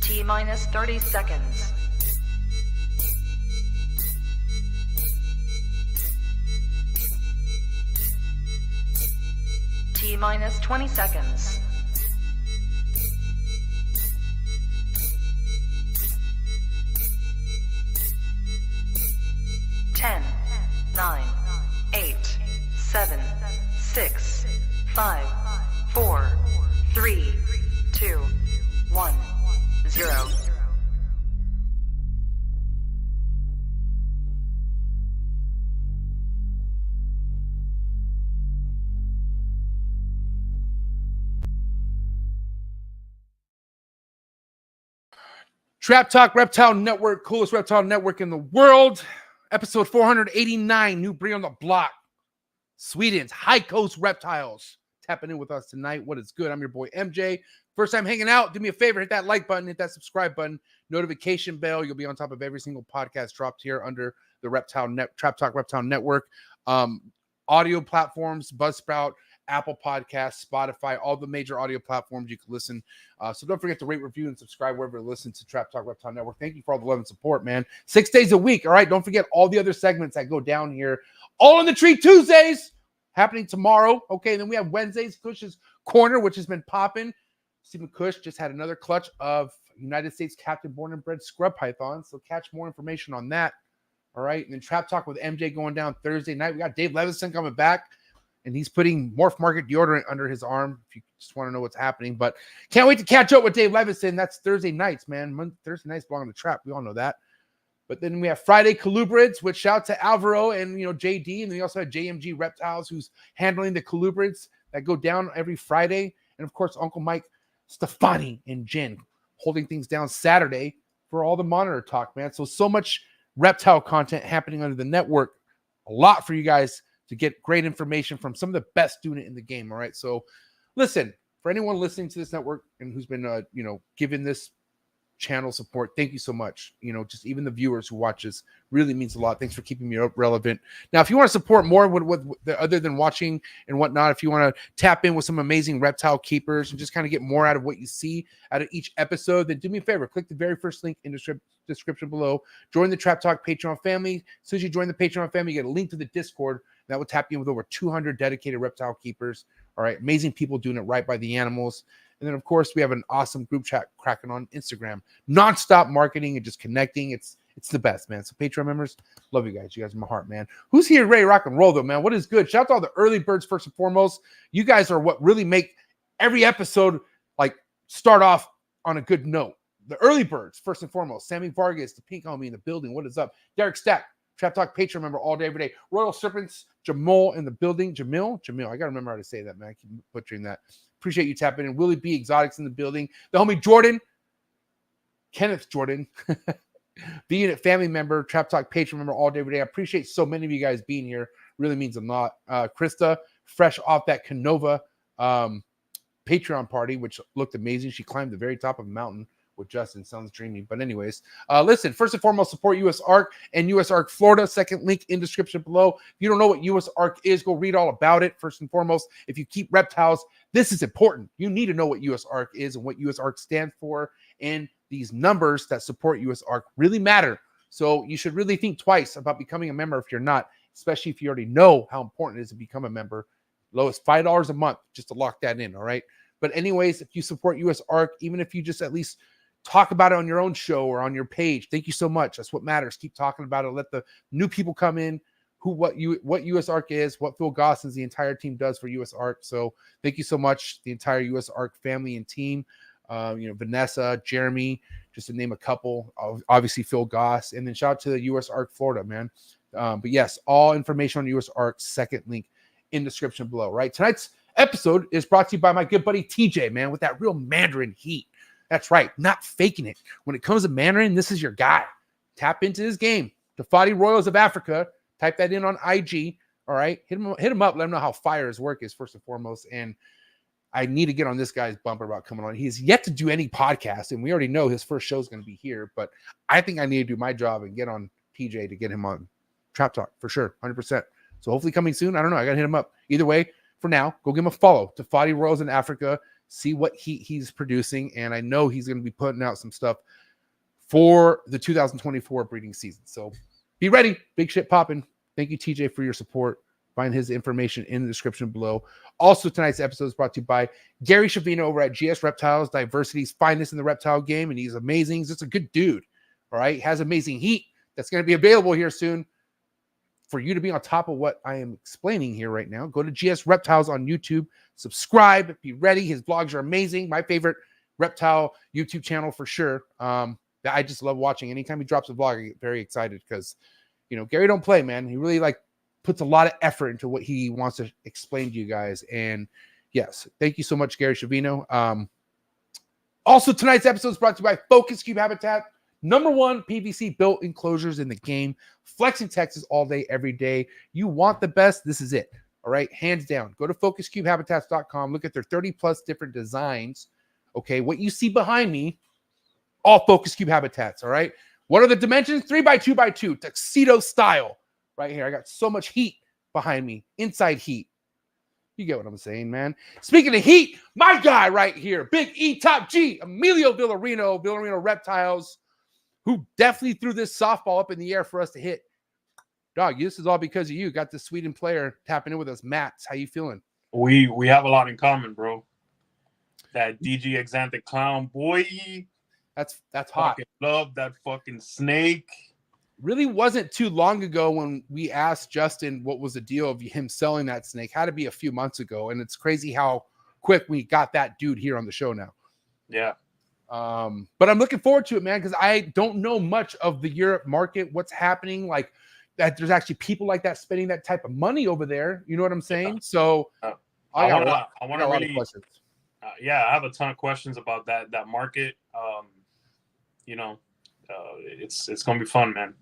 T minus 30 seconds. T minus 20 seconds. 10, 9, 8, 7, 6, 5, 4, 3, 2, 1, 0. Trap Talk Reptile Network, coolest reptile network in the world. Episode 489, new breed on the block. Sweden's High Coast Reptiles. Tapping in with us tonight. What is good? I'm your boy MJ. First time hanging out, do me a favor, hit that like button, hit that subscribe button, notification bell. You'll be on top of every single podcast dropped here under the Trap Talk Reptile Network. Audio platforms, Buzzsprout, Apple Podcasts, Spotify, all the major audio platforms you can listen. So don't forget to rate, review, and subscribe wherever you listen to Trap Talk Reptile Network. Thank you for all the love and support, man. 6 days a week, all right? Don't forget all the other segments that go down here. All in the Tree Tuesdays, happening tomorrow. Okay, and then we have Wednesdays, Cush's Corner, which has been popping. Stephen Cush just had another clutch of United States Captain Born and Bred Scrub Pythons, so catch more information on that. All right, and then Trap Talk with MJ going down Thursday night. We got Dave Levinson coming back, and he's putting MORPH Market deodorant under his arm if you just want to know what's happening. But can't wait to catch up with Dave Levinson. That's Thursday nights, man. Thursday nights belong to Trap. We all know that. But then we have Friday Colubrids, which shout out to Alvaro and JD. And then we also have JMG Reptiles, who's handling the Colubrids that go down every Friday. And of course, Uncle Mike, Stefani, and Jen holding things down Saturday for all the monitor talk, man. So much reptile content happening under the network. A lot for you guys to get great information from some of the best doing it in the game. All right. So listen, for anyone listening to this network and who's been, giving this channel support, thank you so much. Just even the viewers who watch this really means a lot. Thanks for keeping me relevant. Now, if you want to support more with other than watching and whatnot, if you want to tap in with some amazing reptile keepers and just kind of get more out of what you see out of each episode, then do me a favor, click the very first link in the description below. Join the Trap Talk Patreon family. As soon as you join the Patreon family, you get a link to the Discord. That will tap you in with over 200 dedicated reptile keepers. All right, amazing people doing it right by the animals. And then, of course, we have an awesome group chat cracking on Instagram. Non-stop marketing and just connecting. It's the best, man. So Patreon members, love you guys. You guys are my heart, man. Who's here ready to rock and roll, though, man? What is good? Shout out to all the early birds, first and foremost. You guys are what really make every episode, start off on a good note. The early birds, first and foremost. Sammy Vargas, the pink homie in the building. What is up? Derek Stack, Trap Talk Patreon member all day, every day. Royal Serpents, Jamal in the building. Jamil. I got to remember how to say that, man. I keep butchering that. Appreciate you tapping in. Willie B. Exotics in the building. The homie Jordan. Kenneth Jordan. Being a family member, Trap Talk Patreon member all day, every day. I appreciate so many of you guys being here. Really means a lot. Krista, fresh off that Canova Patreon party, which looked amazing. She climbed the very top of a mountain with Justin. Sounds dreamy. But anyways, listen, first and foremost, support US ARC and US ARC Florida. Second link in description below. If you don't know what US ARC is, go read all about it. First and foremost, if you keep reptiles, this is important. You need to know what US ARC is and what US ARC stands for. And these numbers that support US ARC really matter. So you should really think twice about becoming a member if you're not, especially if you already know how important it is to become a member. Lowest $5 a month just to lock that in. All right. But anyways, if you support US ARC, even if you just at least talk about it on your own show or on your page, thank you so much. That's what matters. Keep talking about it. Let the new people come in what US ARC is, what Phil Gossens, the entire team does for US ARC. So thank you so much, the entire US ARC family and team. Vanessa, Jeremy, just to name a couple. Obviously Phil Goss, and then shout out to the US ARC Florida, man. But yes, all information on US ARC, second link in description below. Right, tonight's episode is brought to you by my good buddy TJ, man, with that real Mandarin heat. That's right, not faking it. When it comes to Mandarin, this is your guy. Tap into his game. TOFAUTI Royals of Africa. Type that in on IG. All right, hit him up. Let him know how fire his work is first and foremost. And I need to get on this guy's bumper about coming on. He's yet to do any podcast, and we already know his first show is going to be here. But I think I need to do my job and get on TJ to get him on Trap Talk for sure, 100%. So hopefully coming soon. I don't know. I got to hit him up. Either way, for now, go give him a follow. TOFAUTI Royals in Africa. see what he's producing, and I know he's going to be putting out some stuff for the 2024 breeding season. So be ready. Big shit popping. Thank you, TJ, for your support. Find his information in the description below. Also, tonight's episode is brought to you by Gary Shavino over at GS Reptiles, diversity's finest in the reptile game, and he's amazing. He's just a good dude, all right? He has amazing heat that's going to be available here soon. For you to be on top of what I am explaining here right now, go to GS Reptiles on YouTube, subscribe, be ready. His blogs are amazing. My favorite reptile YouTube channel for sure. I just love watching. Anytime he drops a vlog, I get very excited because, you know, Gary don't play, man. He really puts a lot of effort into what he wants to explain to you guys. And yes, thank you so much, Gary Shavino. Also, tonight's episode is brought to you by Focus Cube Habitat. #1 PVC built enclosures in the game. Flexing Texas all day, every day. You want the best, this is it. All right, hands down. Go to focuscubehabitats.com. Look at their 30+ different designs. Okay, what you see behind me, all Focus Cube Habitats. All right, what are the dimensions? 3x2x2, tuxedo style. Right here, I got so much heat behind me, inside heat. You get what I'm saying, man. Speaking of heat, my guy right here, Big E Top G, Emilio Villarino Reptiles, who definitely threw this softball up in the air for us to hit. Dog, this is all because of you. Got the Sweden player tapping in with us. Mats, how you feeling? We have a lot in common, bro. That DG Exanthic Clown, boy. That's hot. Fucking love that fucking snake. Really wasn't too long ago when we asked Justin what was the deal of him selling that snake. Had to be a few months ago, and it's crazy how quick we got that dude here on the show now. Yeah. But I'm looking forward to it, man, because I don't know much of the Europe market, what's happening, like that there's actually people like that spending that type of money over there. You know what I'm saying? Yeah. So I want to really questions. Yeah, I have a ton of questions about that market. You know, it's gonna be fun, man.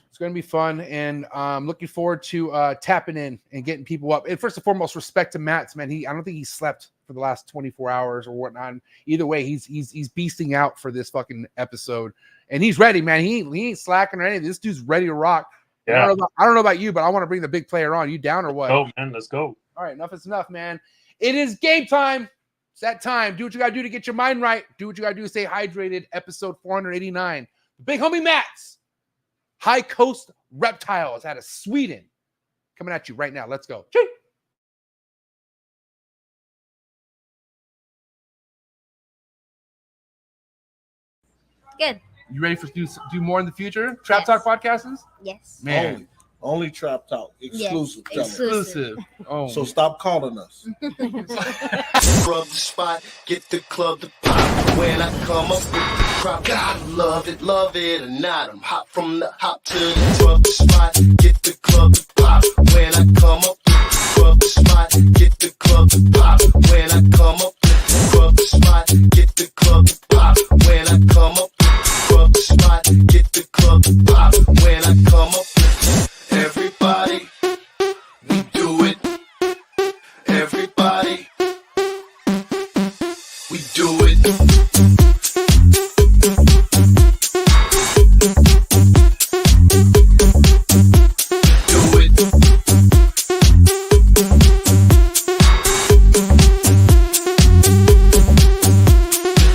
It's going to be fun, and I'm looking forward to tapping in and getting people up. And first and foremost, respect to Mats, man. I don't think he slept for the last 24 hours or whatnot. Either way, he's beasting out for this fucking episode, and he's ready, man. He ain't slacking or anything. This dude's ready to rock. Yeah. I don't know about you, but I want to bring the big player on. You down or what? Oh man, let's go. All right, enough is enough, man. It is game time. It's that time. Do what you got to do to get your mind right. Do what you got to do to stay hydrated. Episode 489. The big homie Mats. High Coast Reptiles out of Sweden. Coming at you right now. Let's go. Chee! Good. You ready for do more in the future? Trap Talk podcasts? Yes. Man. Only Trap Talk. Exclusive. Yes. Exclusive. Oh. So stop calling us. Rub the spot, get the club to pop. When I come up with the crop, God love it or not. I'm hot from the hop to the rub the spot, get the club to pop. When I come up with the rub the spot, get the club to pop. When I come up with the rub the spot, get the club to pop. When I come up with the rub the spot, get the club to pop. When I come up with everybody, we do it. Everybody, we do it. Do it. Do it.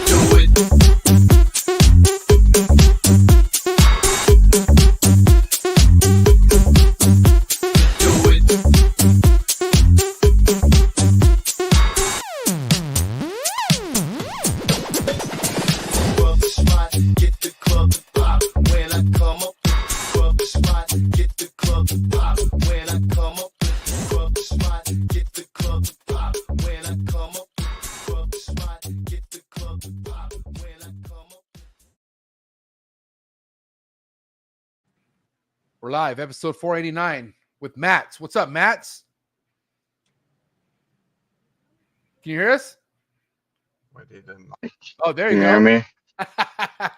Do it. Rub the spot, get the club to pop. When I come up with rub the spot, get the club to pop. When I come up with rub the spot, get the club to pop. When I come up with rub the spot, get the club to pop. When I come up. We're live, episode 489 with Mats. What's up, Mats? Can you hear us? Oh, there Can you you go. hear me?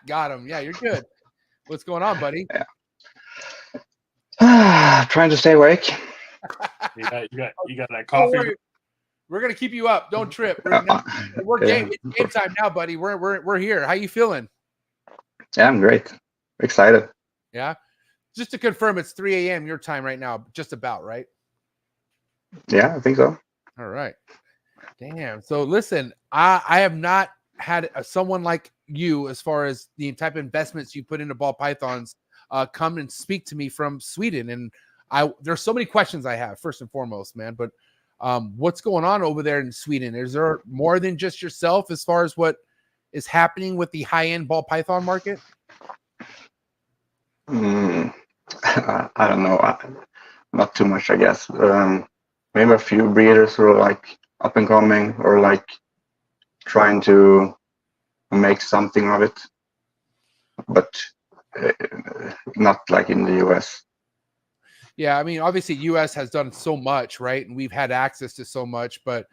Got him. Yeah, you're good. What's going on, buddy? Trying to stay awake. You got that Don't coffee. worry. We're gonna keep you up. Don't trip. We're Yeah. game time now, buddy. We're here. How you feeling? Yeah, I'm great. Excited. Yeah. Just to confirm, it's 3 a.m. your time right now, just about, right? Yeah, I think so. All right. Damn. So listen, I have not had someone like you, as far as the type of investments you put into ball pythons, come and speak to me from Sweden. And there's so many questions I have, first and foremost, man. But what's going on over there in Sweden? Is there more than just yourself as far as what is happening with the high-end ball python market? I don't know. Not too much, I guess. Maybe a few breeders who are like up and coming, or like trying to make something of it, but not like in the US. Yeah, I mean, obviously US has done so much, right? And we've had access to so much, but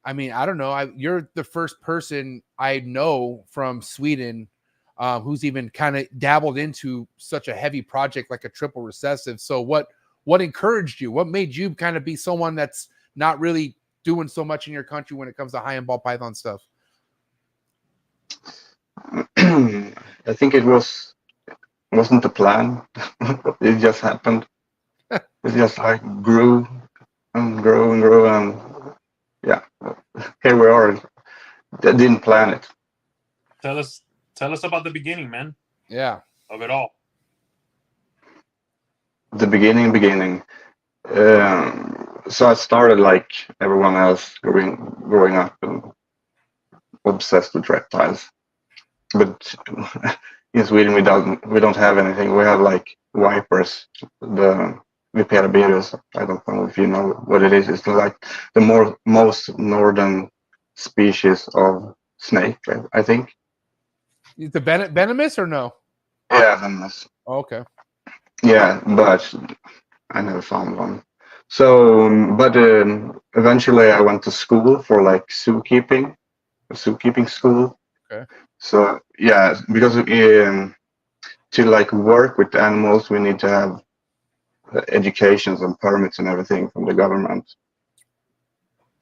I mean, I don't know. You're the first person I know from Sweden who's even kind of dabbled into such a heavy project like a triple recessive. So what encouraged you? What made you kind of be someone that's not really doing so much in your country when it comes to high-end ball python stuff? I think it wasn't the plan. It just happened. It just like grew and grew and grew, and yeah, here we are. They didn't plan it. Tell us about the beginning, man. Yeah, of it all. The beginning. So I started like everyone else, growing up and obsessed with reptiles. But in Sweden we don't have anything. We have like vipers, the Vipera. I don't know if you know what it is. It's like the most northern species of snake, I think. Is the venomous or no? Yeah, venomous. Oh, okay. Yeah, but I never found one. So, but eventually I went to school for like zookeeping school. Okay. So yeah, because to like work with animals, we need to have educations and permits and everything from the government.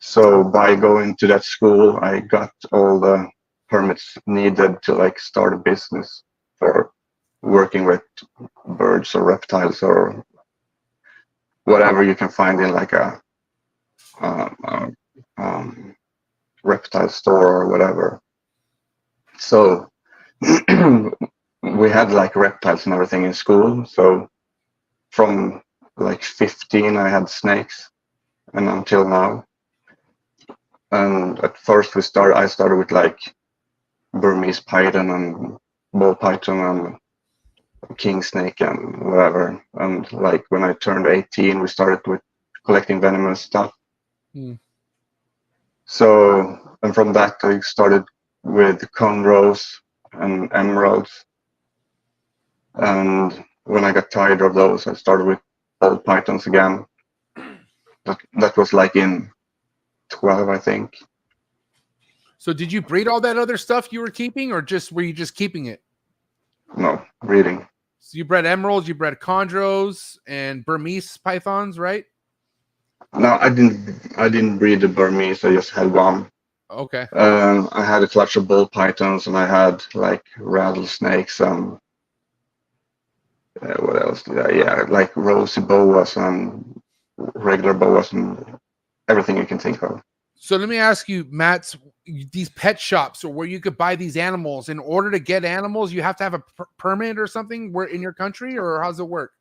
So by going to that school, I got all the permits needed to like start a business for working with birds or reptiles or whatever you can find in like a reptile store or whatever. So we had like reptiles and everything in school. So from like 15, I had snakes, and until now. And at first I started with like Burmese python and ball python and king snake and whatever. And like when I turned 18, we started with collecting venomous stuff. So, and from that I started with CHONDROS and emeralds. And when I got tired of those, I started with ball pythons again. That was like in 12, I think. So did you breed all that other stuff you were keeping, or were you just keeping it? No, breeding. So you bred emeralds, you bred chondros and Burmese pythons, right? No, I didn't breed the Burmese. I just had one. Okay. I had a clutch of ball pythons, and I had like rattlesnakes and what else did I? Yeah, like rosy boas and regular boas and everything you can think of. So let me ask you, Matt, these pet shops or where you could buy these animals, in order to get animals, you have to have a permit or something in your country, or how's it work?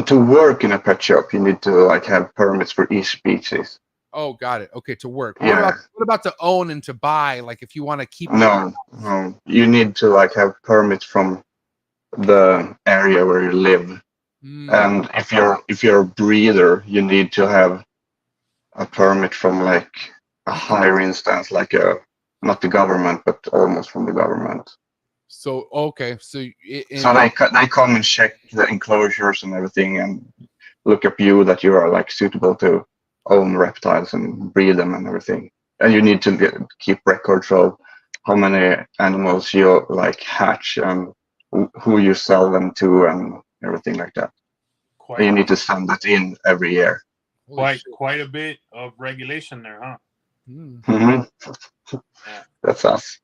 To work in a pet shop, you need to like have permits for each species. Oh, got it. Okay, to work. Yeah. What about to own and to buy? Like if you want to keep No, you need to like have permits from the area where you live. And if you're a breeder, you need to have a permit from like a higher instance, like not the government, but almost from the government. So okay, so they come and check the enclosures and everything, and look up you that you are like suitable to own reptiles and breed them and everything. And you need to keep records of how many animals you like hatch and who you sell them to and everything like that. And you need to send that in every year. Quite a bit of regulation there, huh? Mm-hmm. That's us.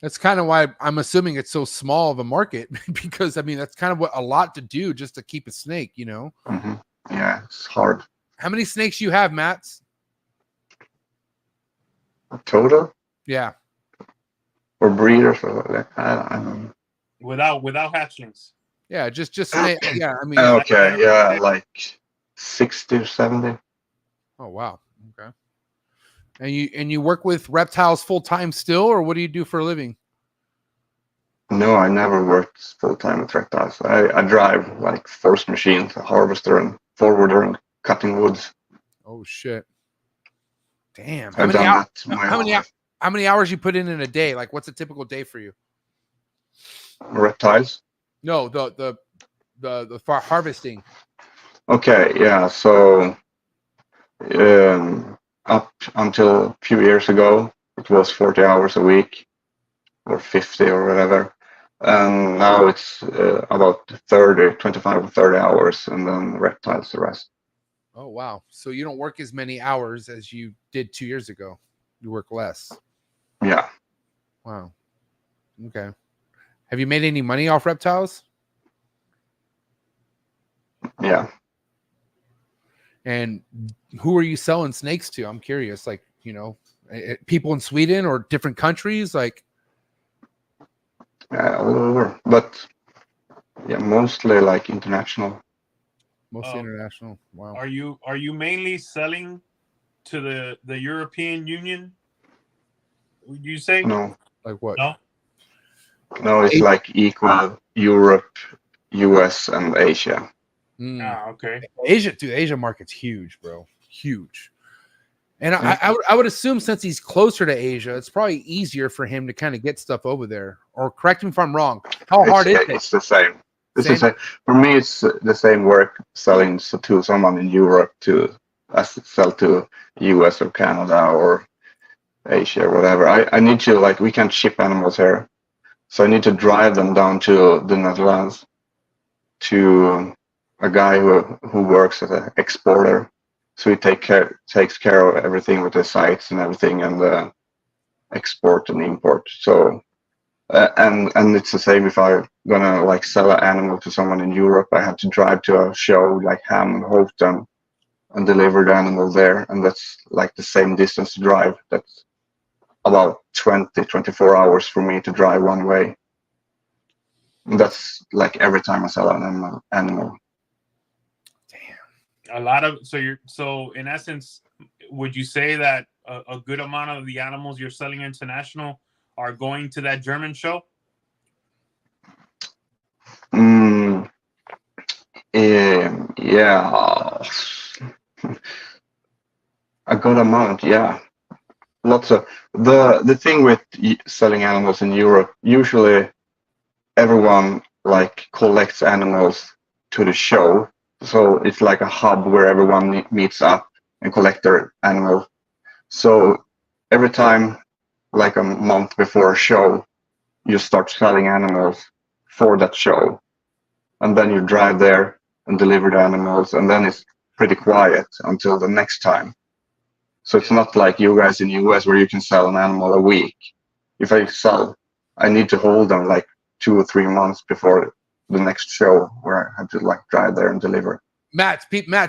That's kind of why I'm assuming it's so small of a market, because I mean that's kind of a lot to do just to keep a snake, you know. Yeah, it's hard. How many snakes you have, Matt? Total Yeah. or breeders or like I don't know. Without hatchlings. Yeah, just snake. Yeah, I mean. Okay, yeah, like 60 or 70. Oh wow. Okay. And you work with reptiles full time still, or what do you do for a living? No, I never worked full time with reptiles. I drive like force machines, a harvester and forwarder and cutting woods. Oh shit. Damn. I've done that my how whole life. many hours you put in a day? Like, what's a typical day for you? Reptiles. No, the harvesting. Okay, yeah. So up until a few years ago, it was 40 hours a week or 50 or whatever. And now it's about 25 or 30 hours, and then reptiles the rest. Oh wow. So you don't work as many hours as you did 2 years ago. You work less. Yeah. Wow. Okay. Have you made any money off reptiles? Yeah. And who are you selling snakes to? I'm curious. Like, people in Sweden or different countries? Like, All over. But yeah, mostly like international. mostly international. Wow. Are you mainly selling to the European Union? Would you say? No. Like what? No, it's like equal Europe, US, and Asia. Ah, okay. Asia market's huge, bro. Huge. And I would assume since he's closer to Asia, it's probably easier for him to kind of get stuff over there. Or correct me if I'm wrong. How hard is it? It's the same. It's the same. For me, it's the same work selling to someone in Europe as sell to US or Canada or Asia or whatever. I need to, like, we can't ship animals here. So I need to drive them down to the Netherlands to a guy who works as an exporter. So he takes care of everything with the sites and everything, and the export and import. So and it's the same if I'm gonna like sell an animal to someone in Europe. I have to drive to a show like Ham and Houghton and deliver the animal there, and that's like the same distance to drive. That's about 24 hours for me to drive one way. And that's like every time I sell an animal. A lot of so in essence, would you say that a good amount of the animals you're selling international are going to that German show? Yeah, a good amount. Yeah, lots of the thing with selling animals in Europe. Usually, everyone like collects animals to the show. So it's like a hub where everyone meets up and collect their animal. So every time, like a month before a show, you start selling animals for that show. And then you drive there and deliver the animals. And then it's pretty quiet until the next time. So it's not like you guys in the US where you can sell an animal a week. If I sell, I need to hold them like 2 or 3 months before the next show where I have to like drive there and deliver. Matt,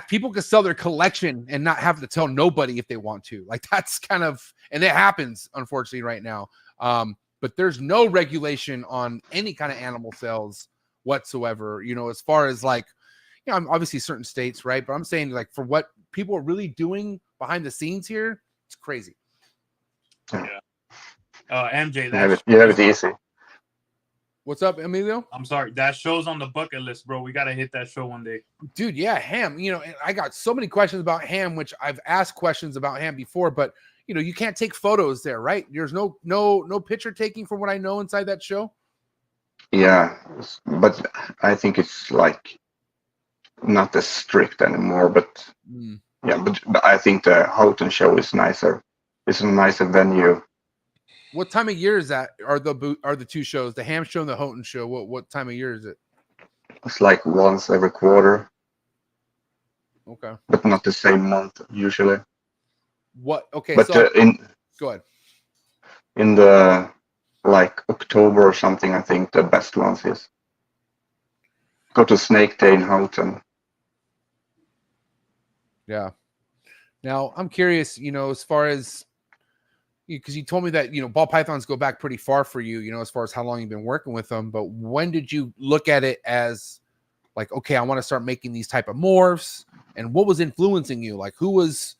people can sell their collection and not have to tell nobody if they want to. Like, that's kind of, and it happens unfortunately right now. But there's no regulation on any kind of animal sales whatsoever. As far as like, obviously certain states, right? But I'm saying like for what people are really doing behind the scenes here, it's crazy. Yeah. MJ, you have it easy. What's up, Emilio? I'm sorry. That show's on the bucket list, bro. We got to hit that show one day. Dude, yeah, Ham. And I got so many questions about Ham, which I've asked questions about Ham before, but you can't take photos there, right? There's no picture taking from what I know inside that show. Yeah, but I think it's like not as strict anymore, but yeah, but I think the Houghton show is nicer. It's a nicer venue. What time of year is that? Are the two shows, the Ham show and the Houghton show? What time of year is it? It's like once every quarter. Okay. But not the same month usually. What? Okay. But so go ahead. In the like October or something, I think the best ones is go to Snake Day in Houghton. Yeah. Now I'm curious, as far as because you told me that, ball pythons go back pretty far for you, as far as how long you've been working with them. But when did you look at it as like, okay, I want to start making these type of morphs? And what was influencing you? Like, who was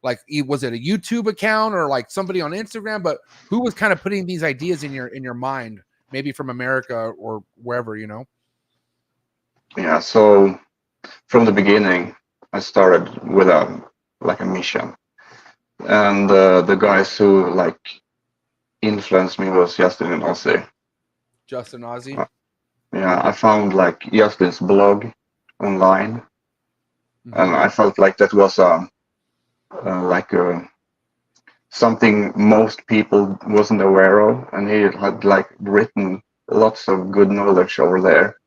like, was it a YouTube account or like somebody on Instagram? But who was kind of putting these ideas in your mind, maybe from America or wherever, Yeah. So from the beginning, I started with a mission, and the guys who like influenced me was Justin and Ozzy. Justin Ozzy. Yeah, I found like Justin's blog online, and I felt like that was something most people wasn't aware of, and he had like written lots of good knowledge over there.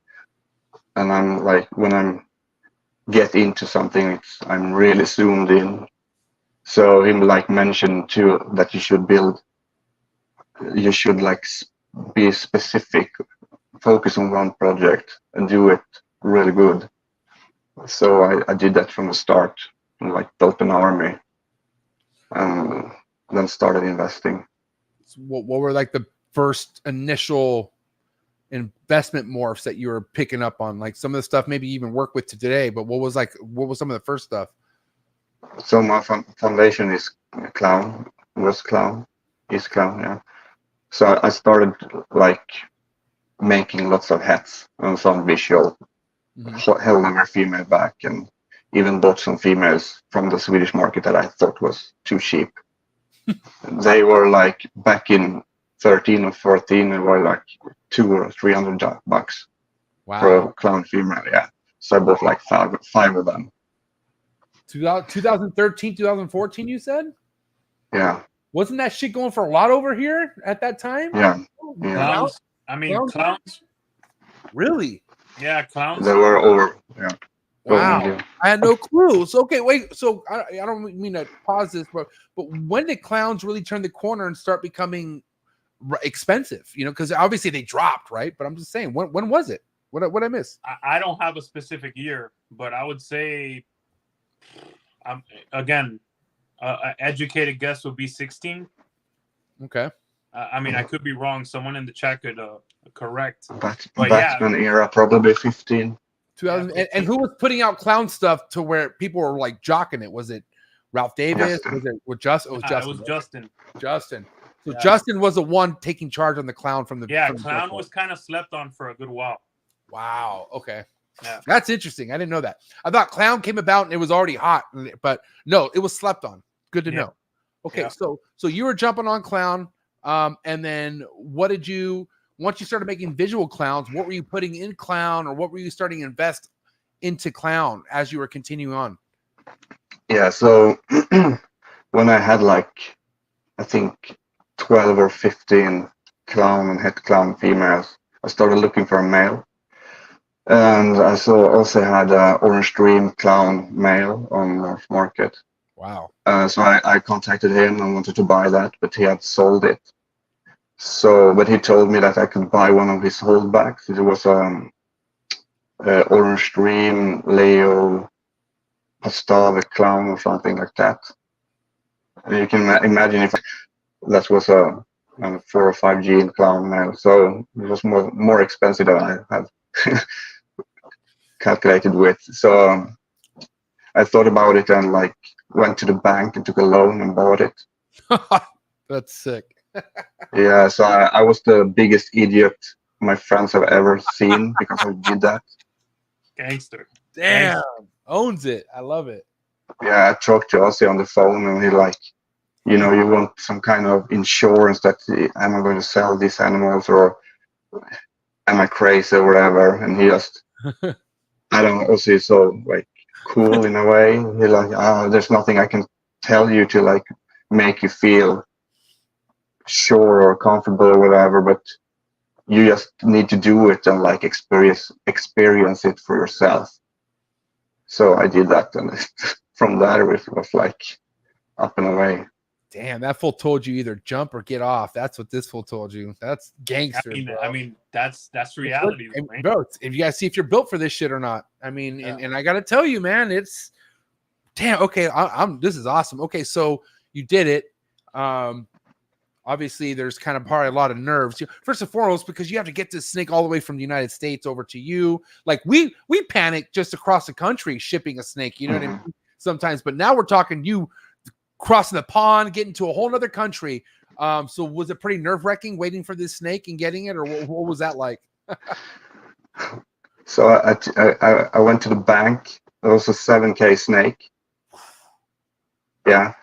And I'm like, when I'm get into something, I'm really zoomed in. So him like mentioned too that you should like be specific, focus on one project and do it really good. So I did that from the start, and like built an army, and then started investing. What were like the first initial investment morphs that you were picking up on? Like some of the stuff maybe you even work with to today, but what was some of the first stuff? So my foundation is clown, yeah. So I started like making lots of hats and some visual, held them a female back, and even bought some females from the Swedish market that I thought was too cheap. They were like back in 13 or 14, they were like $200 or $300 for a clown female. Yeah. So I bought like five of them. 2013, 2014, you said? Yeah. Wasn't that shit going for a lot over here at that time? Yeah. Clowns. I mean, clowns. Really? Yeah, clowns. They were over. Yeah. Wow. I had no clue. So, okay, wait. So I don't mean to pause this, but when did clowns really turn the corner and start becoming expensive? Because obviously they dropped, right? But I'm just saying, when was it? What I miss? I don't have a specific year, but I would say, again, an educated guess would be 16. Okay. I mean, I could be wrong. Someone in the chat could correct. Batman era, probably 15. 2000. And who was putting out clown stuff to where people were like jocking it? Was it Ralph Davis? Justin. Was it with Justin? It was Justin. It was Justin. Justin. So Justin was the one taking charge on the clown from the. Yeah, clown was kind of slept on for a good while. Wow. Okay. Yeah. That's interesting. I didn't know that. I thought clown came about and it was already hot, but no, it was slept on. Good to know. Okay. Yeah. So you were jumping on clown. And then what did you, once you started making visual clowns, what were you putting in clown, or what were you starting to invest into clown as you were continuing on? Yeah. So when I had like, I think 12 or 15 clown and head clown females, I started looking for a male. And I also had an Orange Dream clown male on MORPH market. Wow. So I contacted him and wanted to buy that, but he had sold it. So, but he told me that I could buy one of his holdbacks. It was Orange Dream Leo Pastave clown or something like that. You can imagine if that was a 4 or 5 gene clown male. So it was more expensive than I had calculated with. So I thought about it and like went to the bank and took a loan and bought it. That's sick. Yeah, so I was the biggest idiot my friends have ever seen because I did that. Gangster. Damn. Gangster. Owns it. I love it. Yeah, I talked to Ozzy on the phone and he like, you want some kind of insurance that am I going to sell these animals or am I crazy or whatever? And he just, I don't know, Ozzy is so like cool in a way. He like, there's nothing I can tell you to like make you feel sure or comfortable or whatever, but you just need to do it and like experience it for yourself. So I did that, and from there it was like up and away. Damn, that fool told you either jump or get off. That's what this fool told you. That's gangster. I mean that's reality, right? Bro, if you guys see if you're built for this shit or not. I mean, and I gotta tell you, man, it's damn okay. This is awesome. Okay, so you did it. obviously there's kind of probably a lot of nerves. First and foremost, because you have to get this snake all the way from the United States over to you. Like we panic just across the country shipping a snake, you know what I mean? Sometimes, but now we're talking you crossing the pond, getting to a whole other country. So was it pretty nerve-wracking waiting for this snake and getting it, or what was that like? So I went to the bank. There was a 7K snake. Yeah.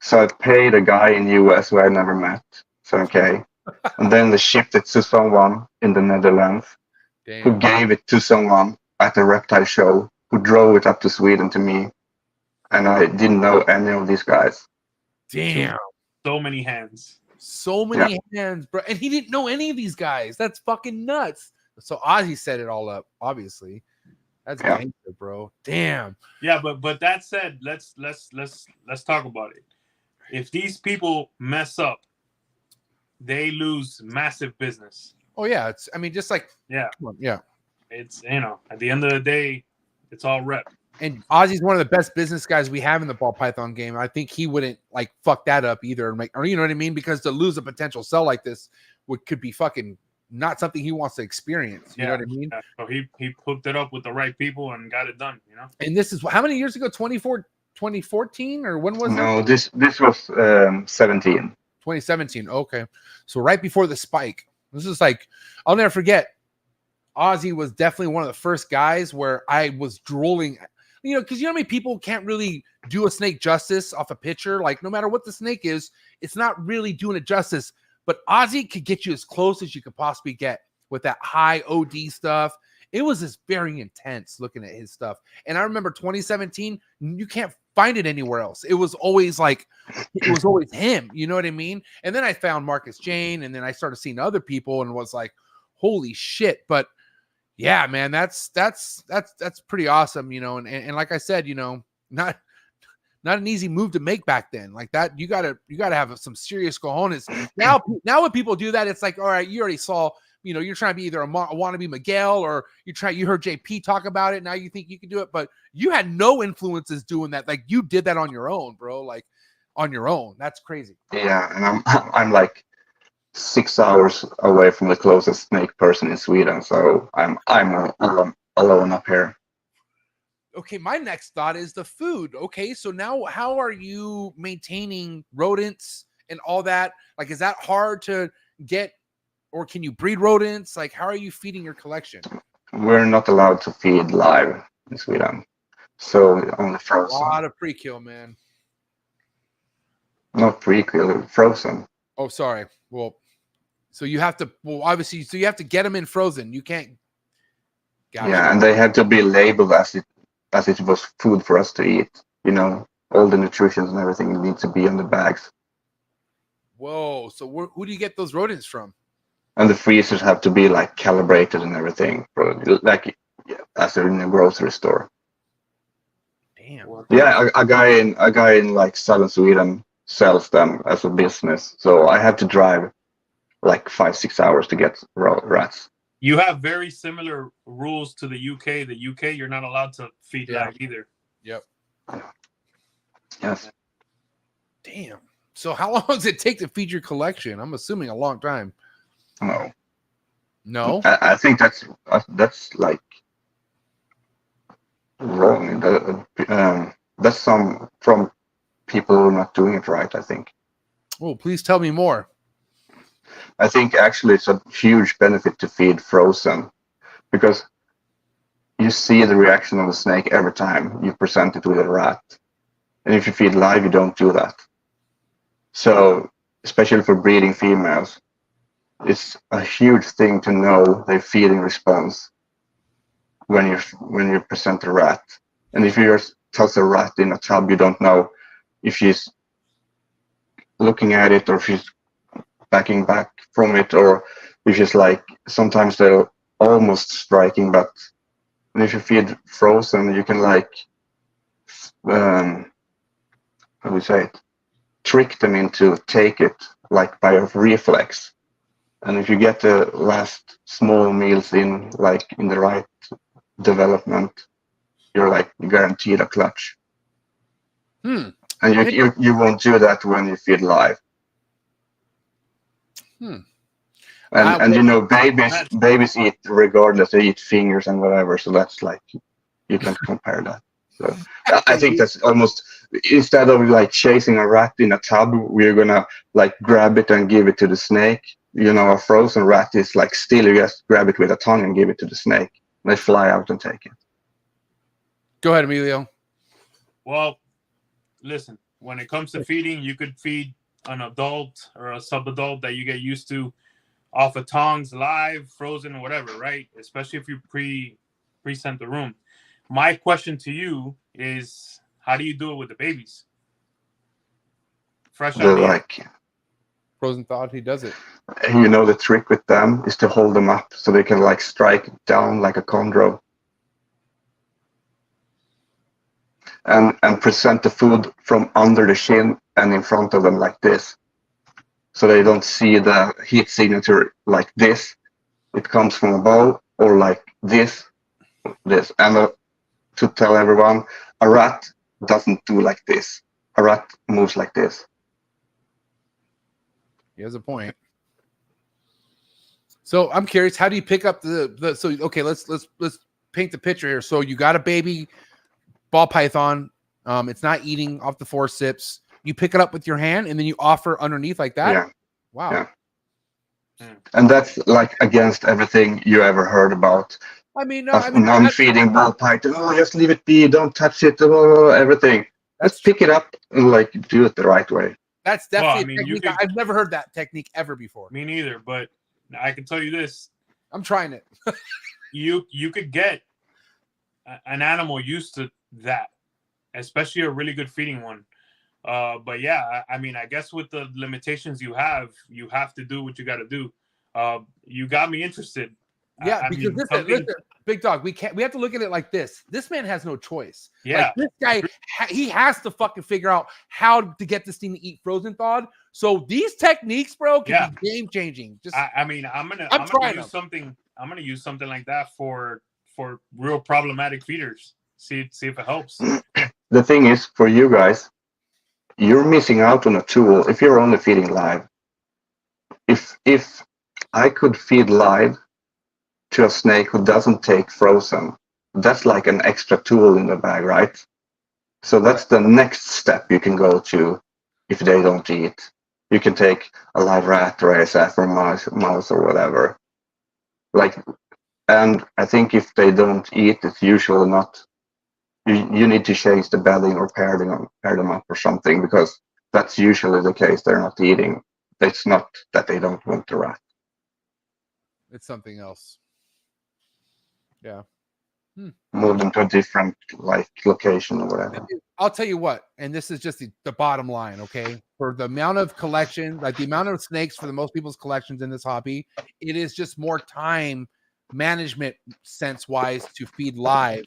So I paid a guy in US who I never met, 7K. And then they shipped it to someone in the Netherlands who gave it to someone at the reptile show who drove it up to Sweden to me. And I didn't know any of these guys. Damn. So many hands. So many hands, bro. And he didn't know any of these guys. That's fucking nuts. So Ozzy set it all up, obviously. That's gangster, bro. Damn. Yeah, but that said, let's talk about it. If these people mess up, they lose massive business. Oh yeah, it's just like It's at the end of the day, it's all rep. And Ozzy's one of the best business guys we have in the ball python game. I think he wouldn't like fuck that up either, or you know what I mean? Because to lose a potential sell like this could be fucking not something he wants to experience. You know what I mean? Yeah. So he hooked it up with the right people and got it done. And this is how many years ago? 2014 or when was it? No, this was 17. 2017. Okay, so right before the spike. This is like I'll never forget. Ozzy was definitely one of the first guys where I was drooling. Because how many people can't really do a snake justice off a picture? Like, no matter what the snake is, it's not really doing it justice. But Ozzy could get you as close as you could possibly get with that high OD stuff. It was just very intense looking at his stuff. And I remember 2017, you can't find it anywhere else. It was always him. You know what I mean? And then I found Marcus Jane, and then I started seeing other people and was like, holy shit. But yeah, man, that's pretty awesome, and like I said, not an easy move to make back then. Like that, you gotta have some serious cojones. Now when people do that, it's like, all right, you already saw, you're trying to be either a wannabe Miguel, or you heard JP talk about it. Now you think you can do it, but you had no influences doing that. Like you did that on your own, bro. Like on your own. That's crazy. Yeah, and I'm like 6 hours away from the closest snake person in Sweden, so I'm alone up here. Okay, my next thought is the food. Okay, so now how are you maintaining rodents and all that? Like, is that hard to get, or can you breed rodents? Like, how are you feeding your collection? We're not allowed to feed live in Sweden, so only frozen. A lot of pre-kill, man. Not pre-kill, frozen. Oh, sorry. Well, so you have to, obviously, so you have to get them in frozen. You can't. Gotcha. Yeah, and they have to be labeled as it was food for us to eat. All the nutrition and everything needs to be on the bags. Whoa! So who do you get those rodents from? And the freezers have to be like calibrated and everything, like as they're in a grocery store. Damn. Yeah, a guy in like southern Sweden sells them as a business, so I have to drive like 5-6 hours to get rats. You have very similar rules to the UK. The UK, you're not allowed to feed live either. Yep. Yes. Damn. So how long does it take to feed your collection? I'm assuming a long time. No. I think that's like wrong. That's some from people who are not doing it right, I think. Oh, please tell me more. I think actually it's a huge benefit to feed frozen, because you see the reaction of the snake every time you present it with a rat. And if you feed live, you don't do that. So, especially for breeding females, it's a huge thing to know their feeding response when you present a rat. And if you just toss a rat in a tub, you don't know if she's looking at it or if she's backing back from it, or if she's like, sometimes they're almost striking, but if you feed frozen, you can like how do we say it, trick them into take it like by a reflex. And if you get the last small meals in like in the right development, you're like guaranteed a clutch. And you won't do that when you feed live. And you know, babies eat regardless. They eat fingers and whatever. So that's like, you can compare that. So I think that's almost, instead of like chasing a rat in a tub, we're gonna like grab it and give it to the snake. You know, a frozen rat is like still, you just grab it with a tongue and give it to the snake. They fly out and take it. Go ahead, Emilio. Well, listen, when it comes to feeding, you could feed an adult or a subadult that you get used to off of tongs, live, frozen, whatever, right? Especially if you pre-sent the room. My question to you is, how do you do it with the babies? Fresh idea. Like, Frozen thought, he does it. you know, the trick with them is to hold them up so they can like strike down like a chondro. And present the food from under the chin and in front of them like this. So they don't see the heat signature like this. It comes from above, or like this. And to tell everyone, a rat doesn't do like this. A rat moves like this. He has a point. So I'm curious, how do you pick up the so okay, let's paint the picture here. So you got a baby ball python, it's not eating off the forceps. You pick it up with your hand and then you offer underneath like that. Yeah. Wow. Yeah. And that's like against everything you ever heard about. I mean, non-feeding ball python. Oh, just leave it be. Don't touch it. Everything. Let's pick it up and like do it the right way. That's definitely a technique. I've never heard that technique ever before. Me neither, but I can tell you this. I'm trying it. you could get an animal used to that, especially a really good feeding one. But yeah, I mean, I guess with the limitations you have to do what you got to do. You got me interested. Yeah, because listen, Big Dog, we have to look at it like this. This man has no choice. Yeah, like this guy, he has to fucking figure out how to get this thing to eat frozen thawed. So these techniques, bro, can be game changing. Just, I mean, I'm gonna use something. I'm gonna use something like that for real problematic feeders. See if it helps. The thing is, for you guys, you're missing out on a tool if you're only feeding live. If I could feed live to a snake who doesn't take frozen, that's like an extra tool in the bag, right? So that's the next step you can go to if they don't eat. You can take a live rat or ASF or mouse or whatever. Like, and I think if they don't eat, it's usually not. You need to change the bedding or pair them up or something, because that's usually the case. They're not eating. It's not that they don't want the rat. It's something else. Yeah. Move them to a different like location or whatever. I'll tell you what, and this is just the bottom line, okay? For the amount of collection, like the amount of snakes for the most people's collections in this hobby, it is just more time management sense wise to feed live.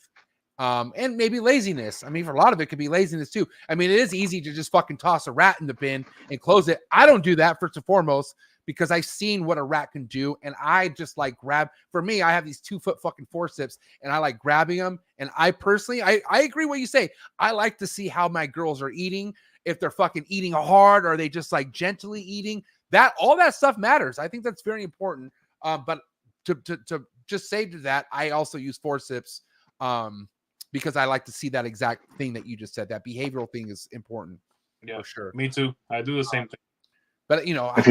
And maybe laziness. I mean, for a lot of it could be laziness too. I mean, it is easy to just fucking toss a rat in the bin and close it. I don't do that first and foremost, because I've seen what a rat can do. And I just like grab, for me, I have these 2-foot fucking forceps and I like grabbing them. And I personally, I agree what you say. I like to see how my girls are eating. If they're fucking eating hard, or are they just like gently eating, that all that stuff matters. I think that's very important. But to just say to that, I also use forceps, because I like to see that exact thing that you just said. That behavioral thing is important. Yeah, for sure. Me too. I do the same thing. But you know, if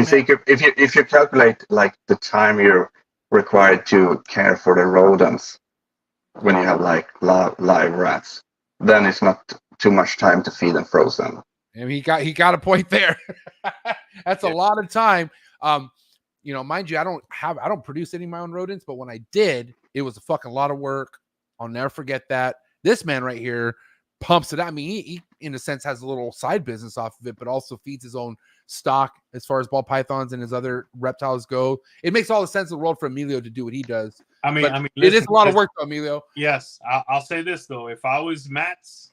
you calculate like the time you're required to care for the rodents when you have like live rats, then it's not too much time to feed them frozen. And he got a point there. That's a lot of time. You know, mind you, I don't produce any of my own rodents, but when I did, it was a fucking lot of work. I'll never forget that. This man right here pumps it out. I mean, he in a sense has a little side business off of it, but also feeds his own stock as far as ball pythons and his other reptiles go. It makes all the sense in the world for Emilio to do what he does. I mean, listen, it is a lot of work, though, Emilio. Yes, I'll say this though: if I was Mats